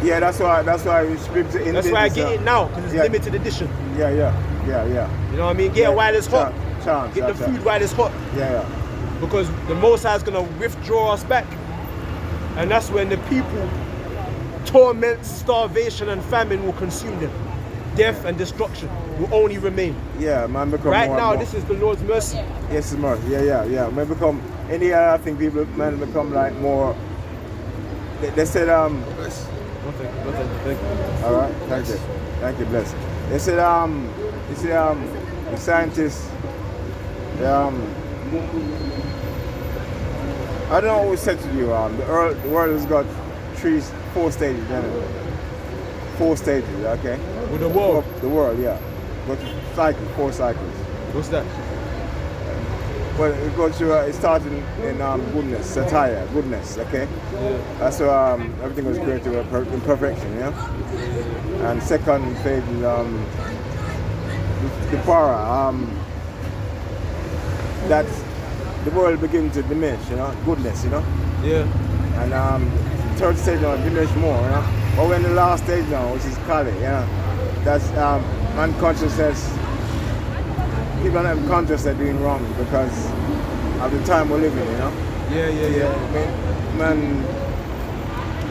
Yeah, that's why you script it in. That's why I get it now, because it's Yeah. limited edition. Yeah. You know what I mean? Get it while it's hot. Chance, Get the food while it's hot. Yeah. Because the Most High is going to withdraw us back. And that's when the people, torment, starvation and famine will consume them. Death and destruction will only remain. Yeah, man, become right more now, and more. this is the Lord's mercy. Yes, it's mercy. Yeah. Man, become in the I think people man become like more. They said Nothing. All right, thank you, bless. They said the scientists. I don't know who said to you. The world has got 4 stages. Anyway. 4 stages. Okay. With the world. The world, yeah. Got 4 cycles. What's that? Well, it goes through. It started in goodness, satire, goodness. Okay. Yeah. That's everything was created in perfection. Yeah. And second phase is the para. That the world begins to diminish. Goodness. Yeah. And third stage now diminish more. But we're in the last stage now, which is Kali. That's unconsciousness. People are not conscious they're doing wrong because of the time we're living, Yeah. Man,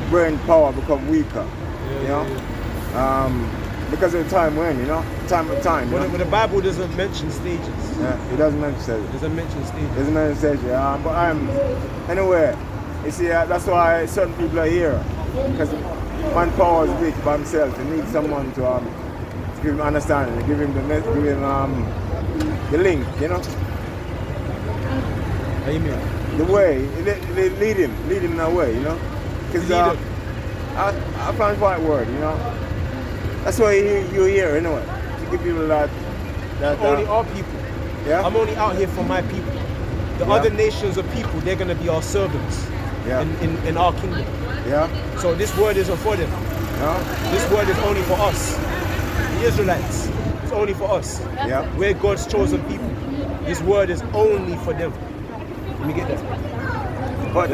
brain power become weaker, because of the time we're in, time. But the Bible doesn't mention stages. Yeah, it doesn't mention stages. It doesn't mention stages. Doesn't mention stages, but anyway, you see, that's why certain people are here, because manpower is weak by himself. He needs someone to give him understanding, give him the link, Amen. the way, lead him in that way, because I find the right word, that's why you're here anyway, to give people that only our people. Yeah. I'm only out here for my people. The other nations of people, they're gonna be our servants in our kingdom. Yeah. So this word isn't for them. Yeah. This word is only for us, the Israelites. It's only for us. Yeah. We're God's chosen people. This word is only for them. Let me get that. But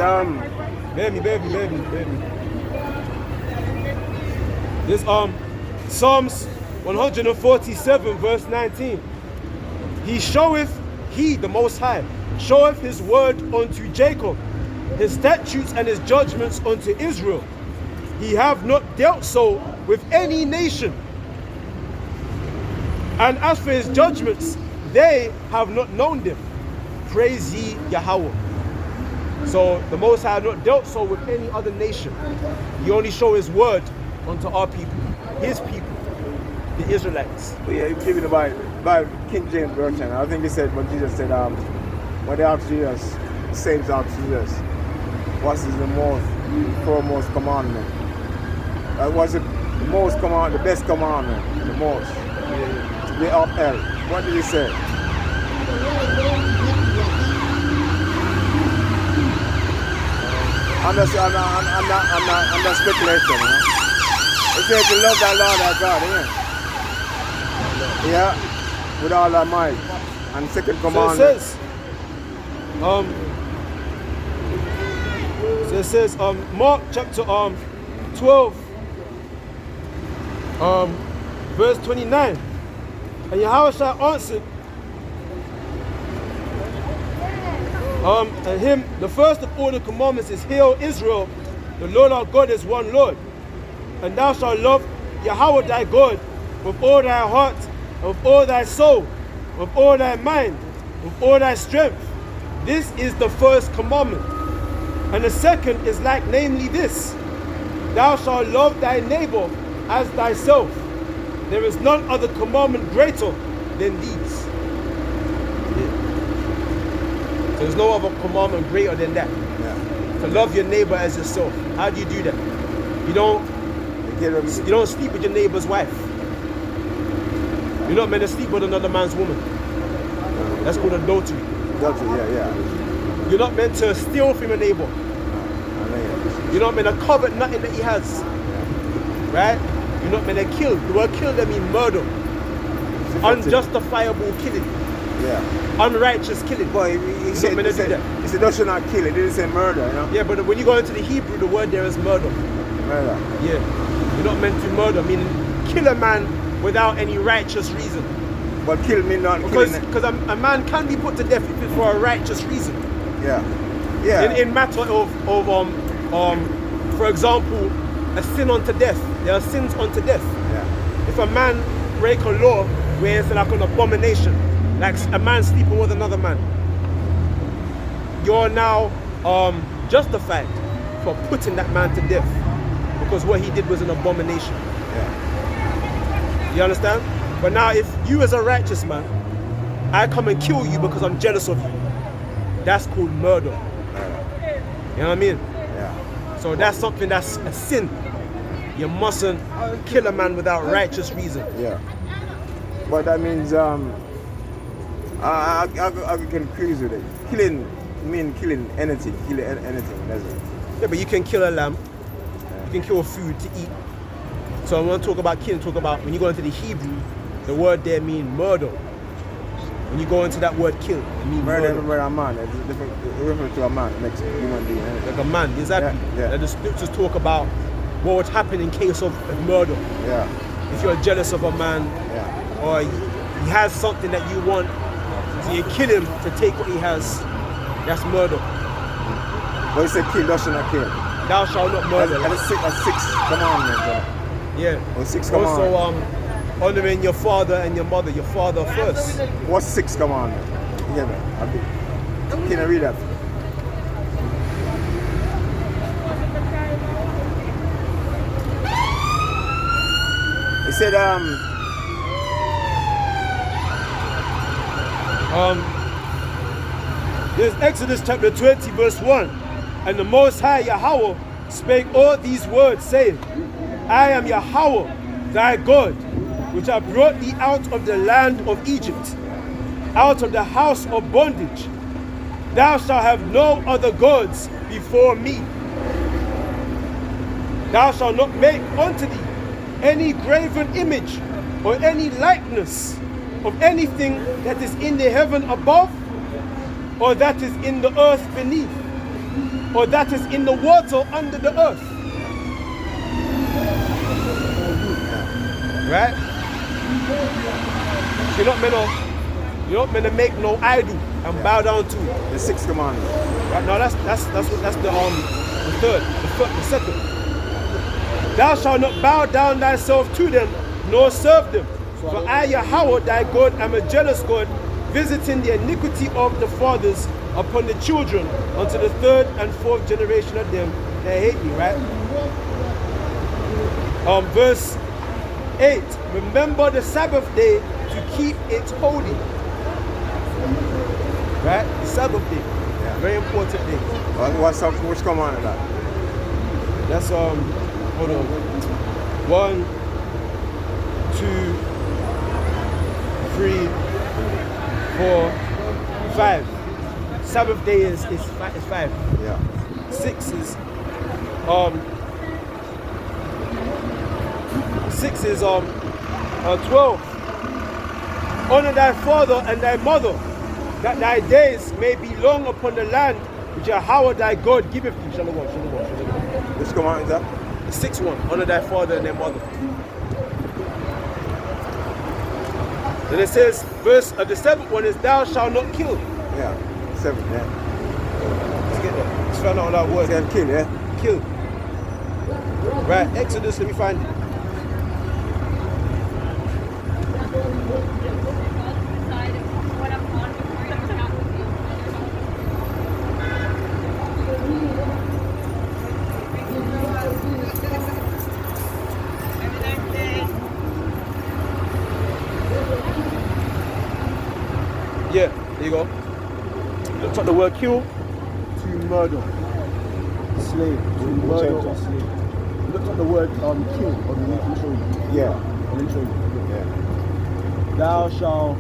Baby. This Psalms 147 verse 19. He the Most High showeth his word unto Jacob, his statutes and his judgments unto Israel. He have not dealt so with any nation. And as for his judgments, they have not known them. Praise ye Yahweh. So the Most High have not dealt so with any other nation. He only show his word unto our people, his people, the Israelites. yeah, give it by King James Version. I think he said when Jesus said when they asked Jesus, saints asked Jesus, what is the foremost commandment? Was it the best commandment, the most? To be upheld. What did he say? I'm not speculation, It says to love thy Lord thy God, Yeah, with all thy might. And second commandment. So it says, Mark chapter 12, verse 29. And Yahushua answered and him, the first of all the commandments is, Hear, O Israel, the Lord our God is one Lord. And thou shalt love Yahweh thy God with all thy heart, with all thy soul, with all thy mind, with all thy strength. This is the first commandment. And the second is like, namely this: thou shalt love thy neighbor as thyself. There is none other commandment greater than these. There's no other commandment greater than that. Yeah. To love your neighbor as yourself. How do you do that? You don't sleep with your neighbor's wife. You're not meant to sleep with another man's woman. That's called adultery. Yeah. You're not meant to steal from your neighbor. You're not meant to covet nothing that he has. Right? You're not meant to kill. The word kill, that means murder. Unjustifiable killing. Yeah. Unrighteous killing. But he said, meant to do that. He said, thou shalt not kill. It didn't say murder, you know? Yeah, but when you go into the Hebrew, the word there is murder. Murder. Yeah. You're not meant to murder, meaning kill a man without any righteous reason. But kill me not Because killing a man can be put to death if it's for a righteous reason. Yeah. Yeah. In matter of for example, a sin unto death. There are sins unto death. Yeah. If a man break a law where it's like an abomination, like a man sleeping with another man, you're now justified for putting that man to death because what he did was an abomination. Yeah. You understand? But now if you as a righteous man, I come and kill you because I'm jealous of you, that's called murder. You know what I mean? Yeah. So that's something that's a sin. You mustn't kill a man without righteous reason. Yeah. But that means I can confuse with it. Killing mean killing anything. Killing anything, doesn't it? Yeah, but you can kill a lamb. You can kill food to eat. So I want to talk about killing, talk about when you go into the Hebrew, the word there means murder. When you go into that word kill, it means murder. Murder a man. It's different. It refers to a man, next human being. Like a man, exactly. Yeah. And the scriptures talk about what would happen in case of murder. Yeah. If you're jealous of a man, Yeah. or he has something that you want, so you kill him to take what he has, that's murder. But he said kill, thou shalt not kill. Thou shalt not murder. That's six commandments. Yeah. Or six commandments. Also, honoring your father and your mother, your father first. What's six commandments? Yeah, man. Can I read that? He said, There's Exodus chapter 20 verse 1. And the Most High Yahweh spake all these words, saying, I am Yahweh, thy God, which have brought thee out of the land of Egypt, out of the house of bondage. Thou shalt have no other gods before me. Thou shalt not make unto thee any graven image or any likeness of anything that is in the heaven above, or that is in the earth beneath, or that is in the water under the earth. Right? You're not meant to make no idol and bow down to it. the sixth commandment. Right? No, that's the second. Thou shalt not bow down thyself to them, nor serve them. For I, Yahweh, thy God, am a jealous God, visiting the iniquity of the fathers upon the children unto the third and fourth generation of them that hate me. Right? Verse 8. Remember the Sabbath day to keep it holy. Right? The Sabbath day. Yeah. Very important day. Which commandment that? That's hold on. 1, 2, 3, 4, 5. Sabbath day is 5. Yeah. 6 is 12. Honor thy father and thy mother, that thy days may be long upon the land which Yahweh thy God giveth thee. Shalom. Which commandment is that? The 6th one, honor thy father and thy mother. Then it says, the 7th one is thou shalt not kill. Yeah. 7, yeah. Let's get that. Let's find out all that word. Yeah, kill, yeah. Kill. Right, Exodus, let me find it. Looked up the word kill to murder. Slave. To murder or slave. Looked up the word kill. Let me show you. Yeah. Let me show you. Yeah. Thou shalt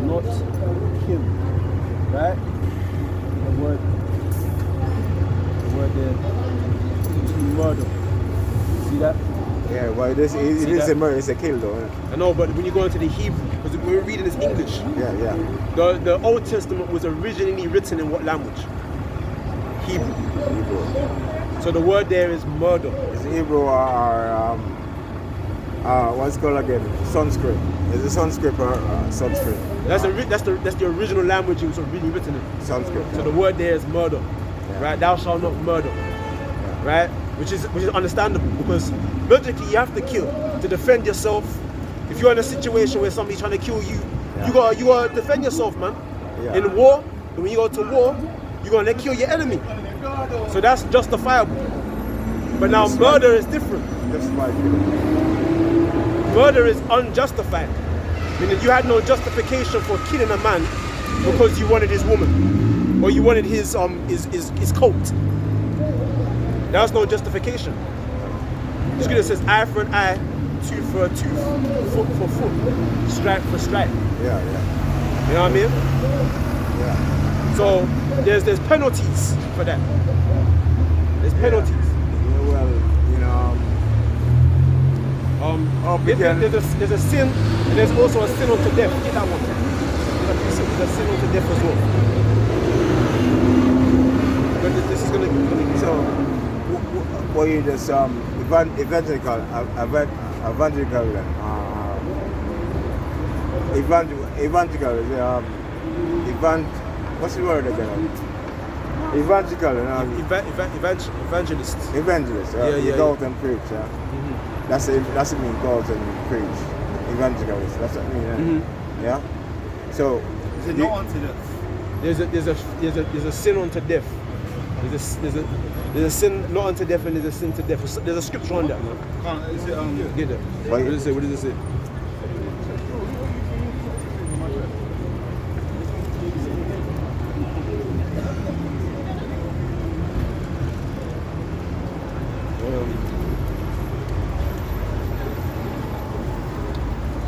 not kill. Right? The word there. To murder. See that? Yeah, well, it is a murder, it's a kill though. Isn't it? I know, but when you go into the Hebrew, because we're reading this English. Yeah. The Old Testament was originally written in what language? Hebrew. So the word there is murder. It's Hebrew or what's it called again? Sanskrit. Is it Sanskrit or Sanskrit? That's the original language it was originally written in. Sanskrit. So the word there is murder, right? Thou shalt not murder, right? Which is understandable because logically you have to kill to defend yourself. If you're in a situation where somebody's trying to kill you, you gotta defend yourself, man. Yeah. In war, when you go to war, you're gonna kill your enemy. So that's justifiable. But now murder is different. Murder is unjustified. Meaning you had no justification for killing a man because you wanted his woman or you wanted his coat. That's no justification. The scripture says eye for an eye, tooth for a tooth, foot for foot, stripe for stripe. Yeah. You know what I mean? Yeah. So there's penalties for that. There's penalties. Yeah, well, you know. There's a sin, and there's also a sin unto death. Get that one. There's a sin unto death as well. But this is gonna So, what you just evangelical what's the word again? Evangelical, you know? Evangelist. Evangelist, you go out and preach, yeah. Mm-hmm. That's it mean go out and preach. Evangelist, that's what I mean, yeah. So Is it not unto death? There's a sin unto death. There's a sin not unto death and there's a sin to death. There's a scripture on that, man. Is it Get that. What What does it say? What does it say?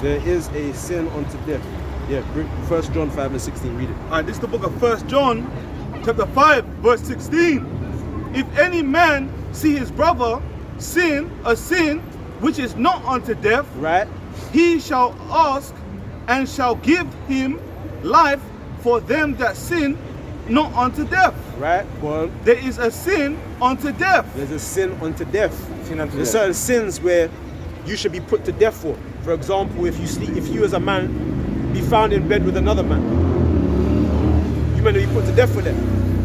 There is a sin unto death. Yeah, 1 John 5 and 16, read it. Alright, this is the book of 1 John, chapter 5, verse 16. If any man see his brother sin a sin which is not unto death, Right? he shall ask and shall give him life for them that sin not unto death. Right? Go on. There is a sin unto death. There's a sin unto death. Sin unto There's death. certain sins where you should be put to death for. For example, if you as a man be found in bed with another man, you meant to be put to death for that.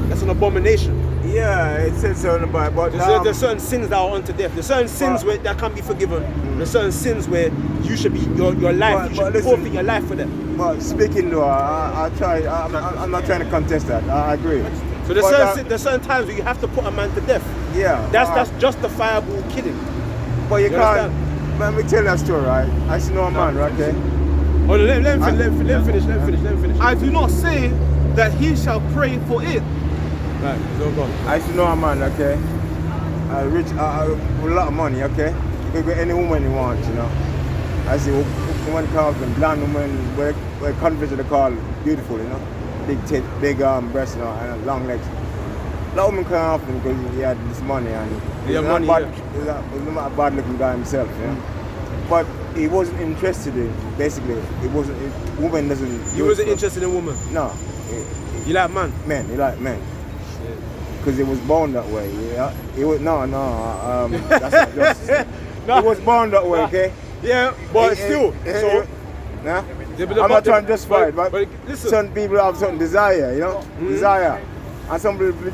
That's an abomination. yeah, it says so in the Bible, but There's certain sins that are unto death. There's certain sins that can be forgiven. There's certain sins where you should be your life. You should listen, forfeit your life for them. but speaking though, I'm not trying to contest that. I agree. So there's certain times where you have to put a man to death. Yeah. That's justifiable killing. But you You can't. understand? Let me tell you a story, right? I see no man, right? Okay. Oh, let him finish. I do not say that he shall pray for it. Right, go on. I used to know a man, okay? Rich, with a lot of money, okay? You can get any woman you want, you know? I see woman calls them, blonde woman, where convinced they call beautiful, you know? Big tit, big breasts, you know, and long legs. A lot of women come off him because he had this money and He had money, he's not a bad looking guy himself, you know? But he wasn't interested in, basically, woman doesn't... You wasn't interested in women. No. You like man. Men, he like men. Because he was born that way. Yeah, he was that's not justice. No. He was born that way, okay? Yeah, but still. So Nah? Yeah, I'm not trying to justify it, but listen. some people have certain desire, you know, desire, and some people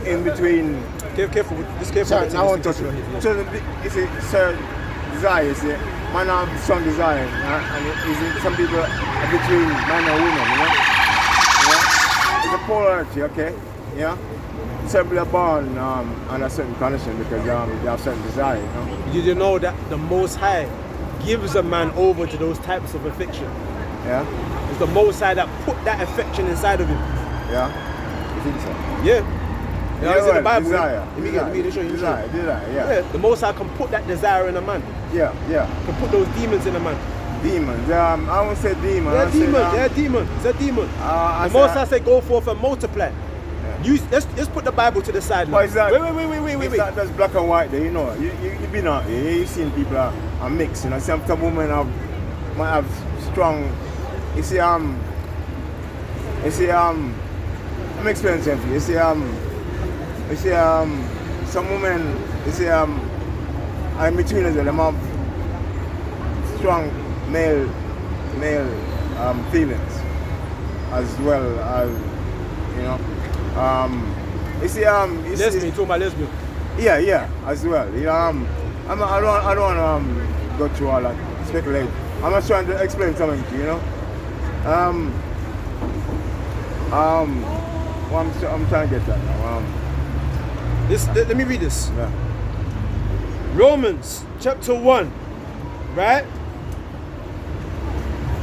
in between. Careful. Just careful. Sorry, I won't touch it. So you see, certain desire, you see, man have some desire, and some people are between man and woman, you know. It's a polarity, okay? Yeah. Some people are born under a certain condition because they have certain desire, you know. Did you know that the Most High gives a man over to those types of affection? Yeah. It's the Most High that put that affection inside of him. Yeah. think so. Yeah. Yeah, it's in the well, Bible. desire. Let me show you. Desire, yeah. Yeah, the Most High can put that desire in a man. Yeah. Can put those demons in a man. Demons. I won't say demon. They're demons. It's a demon. The Most High said, go forth and multiply. Let's put the Bible to the side now. Wait. Wait. That's black and white there, you know. You been out here, you've seen people are mixed, you know. Some women might have strong, I'm explaining something. You see, some women, in between them have strong male feelings as well as, you know. Lesbian, talking about lesbian. Yeah, as well. You know, I don't want to go through all that, speculate. I'm just trying to explain something to you, you know. I'm trying to get that now. Let me read this. Yeah. Romans chapter 1, right?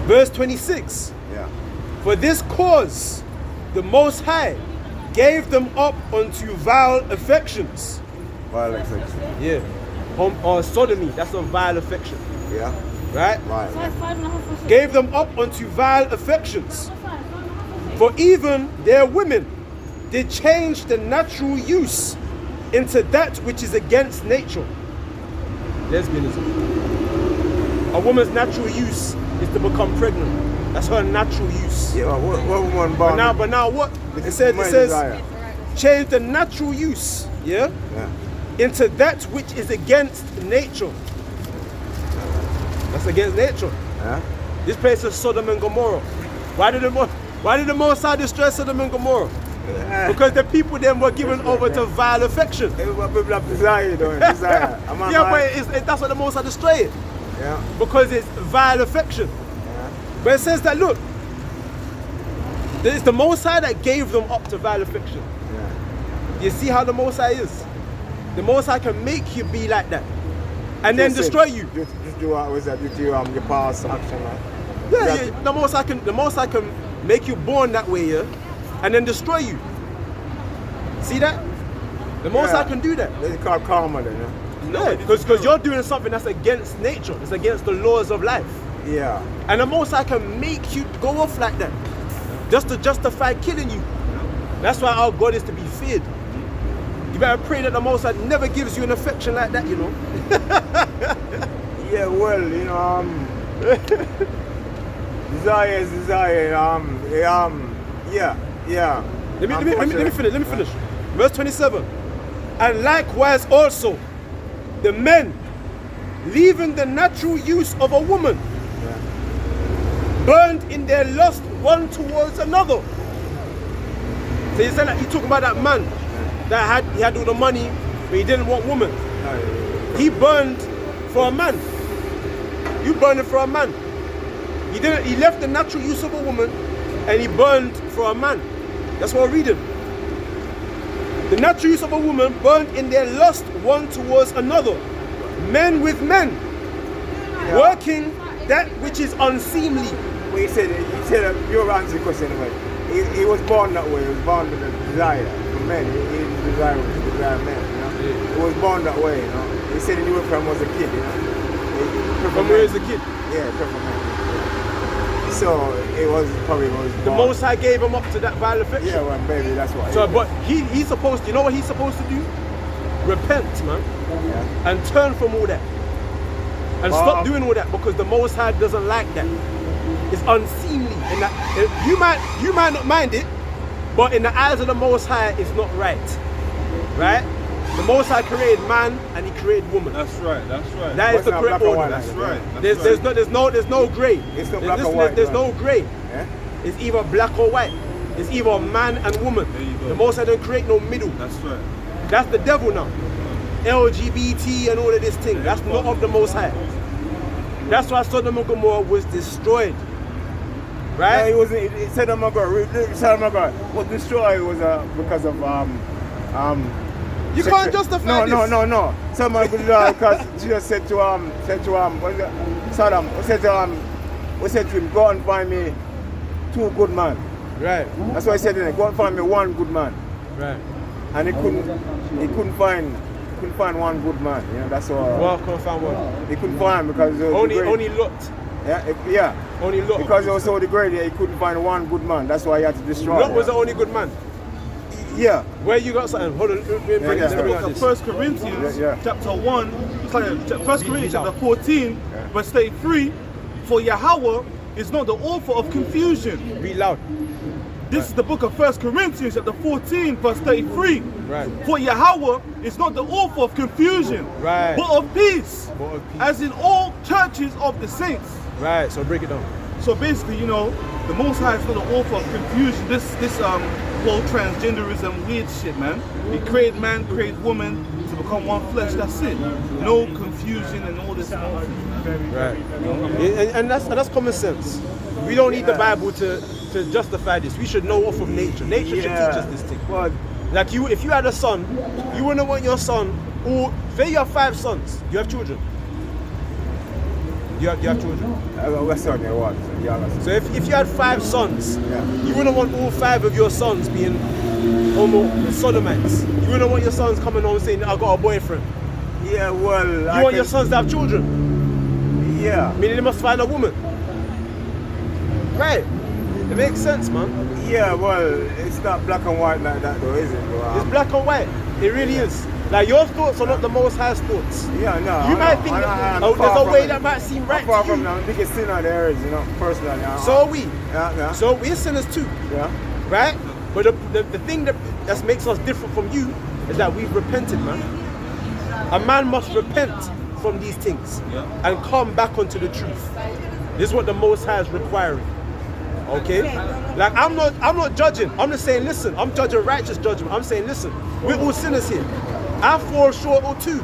Verse 26. Yeah. For this cause the Most High gave them up unto vile affections. Vile affection. Yeah. Or sodomy, that's a vile affection. Yeah. Right? Right. Gave them up unto vile affections. For even their women did change the natural use into that which is against nature. Lesbianism. A woman's natural use is to become pregnant. That's her natural use. Yeah, what woman born? But now what? It says change the natural use, yeah, into that which is against nature. That's against nature. Yeah. This place is Sodom and Gomorrah. Why did the Most High destroy Sodom and Gomorrah? Because the people then were given over to vile affection. People have desire, though. Desire. But that's what the Most High destroyed. Yeah. Because it's vile affection. Yeah. But it says that, look, it's the Most High that gave them up to vile affection. Yeah. You see how the Most High is? The Most High can make you be like that. And then destroy you. Just do what was that? Just do your past action, right? Yeah. The Most High can make you born that way, yeah? And then destroy you. See that? The Most High can do that. It's called karma then, Yeah, because you're doing something that's against nature. It's against the laws of life. Yeah. And the Most High can make you go off like that. Just to justify killing you. That's why our God is to be feared. You better pray that the Most High never gives you an affection like that, you know. Yeah, well, you know, desire is desire. Yeah. Let me finish. Verse 27. And likewise also, the men, leaving the natural use of a woman, burned in their lust one towards another. So you talking about that man that had all the money, but he didn't want woman. He burned for a man. You burned it for a man. He left the natural use of a woman and he burned for a man. That's what we're reading. The natural use of a woman burned in their lust one towards another. Men with men, working that which is unseemly. Well, he said you're answering the question anyway. He was born that way. He was born with a desire for men. He didn't desire men. You know? He was born that way. You know. He said he knew it from when he was a kid. You know. From when he was a kid. Yeah, from men. So it was probably the Most High gave him up to that vile affection. Yeah, well, baby, that's what. So, but he's supposed. You know what he's supposed to do? Repent, man, and turn from all that, and stop doing all that because the Most High doesn't like that. It's unseemly, and that you might not mind it, but in the eyes of the Most High, it's not right. Right? The Most High created man and He created woman. That's right. That is the correct order. That's right. There's no grey. It's not black or white. There's no grey. Yeah? It's either black or white. It's either man and woman. There you go. The Most High don't create no middle. That's right. That's the devil now. LGBT and all of this thing. That's not of the Most High. That's why Sodom and Gomorrah was destroyed. Right? Yeah, it said, oh my God, what destroyed was because of you can't justify this. No. Someone could because Jesus said to Sodom, said to him, go and find me 2 good men. Right. That's why he said, go and find me one good man. Right. And he couldn't find one good man. You know, that's all. Well, couldn't find one. He couldn't find because Only Lot. Yeah. Only Lot. Because it was so degraded, he couldn't find one good man. That's why he had to destroy. Lot was the only good man. Yeah. Where you got something? Hold on, let me bring Yeah, it. yeah. Let me Book bring of this. 1 Corinthians, Yeah. chapter 1, 1 Corinthians chapter 14, Yeah. verse 33. For Yahweh is not the author of confusion. Read loud. This is the book of 1 Corinthians chapter 14, verse 33. Right. For Yahweh is not the author of confusion, Right. but of peace, But of peace. as in all churches of the saints. Right, so break it down. So basically, you know, the Most High is not the author of confusion. This whole transgenderism weird shit, man. He created man, created woman to become one flesh. That's it. No confusion and all this nonsense. Right. And that's common sense. We don't need the Bible to justify this. We should know off of nature. Nature should teach us this thing. Well, Like if you had a son, you wouldn't want your son, or say you have 5 sons, you have children. You have children. what's on your what? So if you had 5 sons, Yeah. you wouldn't want all 5 of your sons being homo sodomites. You wouldn't want your sons coming home saying, I got a boyfriend. Yeah, well, You want your sons to have children, Yeah. meaning they must find a woman. Right. It makes sense, man. Yeah, well, it's not black and white like that though, is it? It's black and white. It really is. Like your thoughts are not the Most High's thoughts. Yeah, no. You might think there's a way that might seem right Far to from you. the biggest sinner there is, you know, personally. So are we. Yeah. So we're sinners too, Yeah. right? But the thing that makes us different from you is that we've repented, man. A man must repent from these things and come back onto the truth. This is what the Most High is requiring. Okay? Like I'm not judging. I'm just saying, listen, I'm judging righteous judgment. I'm saying, listen, we're all sinners here. I fall short or two.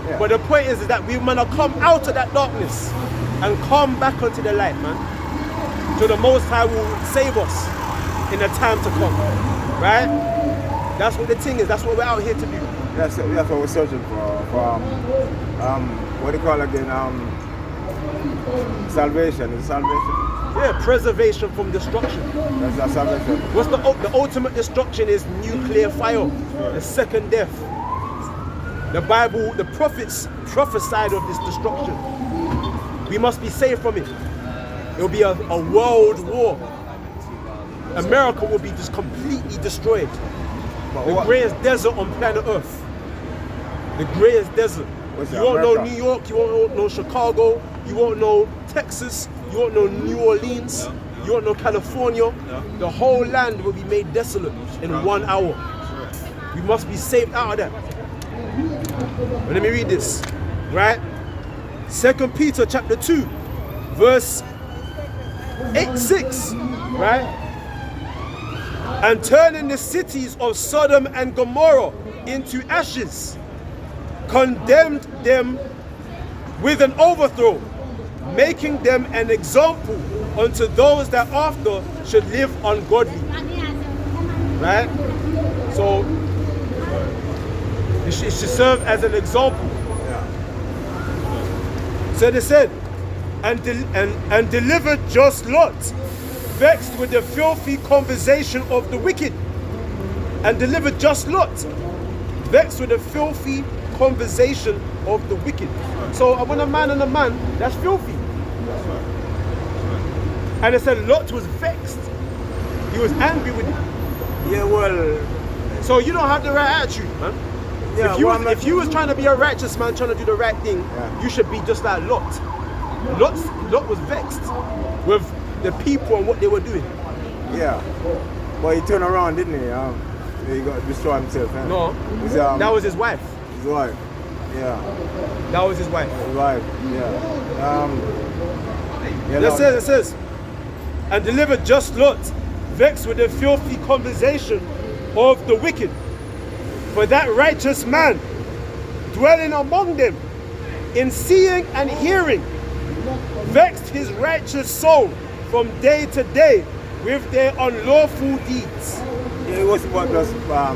Yeah. But the point is that we wanna come out of that darkness and come back onto the light, man. So the Most High will save us in the time to come. Right? That's what the thing is. That's what we're out here to do. That's what we're searching for what do you call it again? Salvation. Is it salvation? Yeah, preservation from destruction. That's our salvation. What's the ultimate destruction is nuclear fire, the second death. The Bible, the prophets prophesied of this destruction. We must be saved from it. It will be a world war. America will be just completely destroyed. The greatest desert on planet Earth. The greatest desert. What's You that, won't know America? New York, you won't know Chicago, you won't know Texas, you won't know New Orleans, you won't know California. The whole land will be made desolate in 1 hour. We must be saved out of that. But let me read this, right? 2 Peter chapter 2, verse 8-6, right? And turning the cities of Sodom and Gomorrah into ashes, condemned them with an overthrow, making them an example unto those that after should live ungodly. Right? So it should serve as an example. So they said, and delivered just Lot, vexed with the filthy conversation of the wicked. And delivered just Lot, vexed with the filthy conversation of the wicked. So when a man and a man, that's filthy. And it said Lot was vexed. He was angry with it. Yeah, well, So you don't have the right attitude, man. Yeah, if you was trying to be a righteous man, trying to do the right thing, you should be just like Lot. Lot was vexed with the people and what they were doing. yeah. But he turned around, didn't he? He got destroyed himself. Eh? No, His, that was his wife. his wife. Yeah, That was his wife. his wife. Yeah. It says, and delivered just Lot, vexed with the filthy conversation of the wicked. For that righteous man, dwelling among them, in seeing and hearing, vexed his righteous soul from day to day with their unlawful deeds. Yeah, it was what just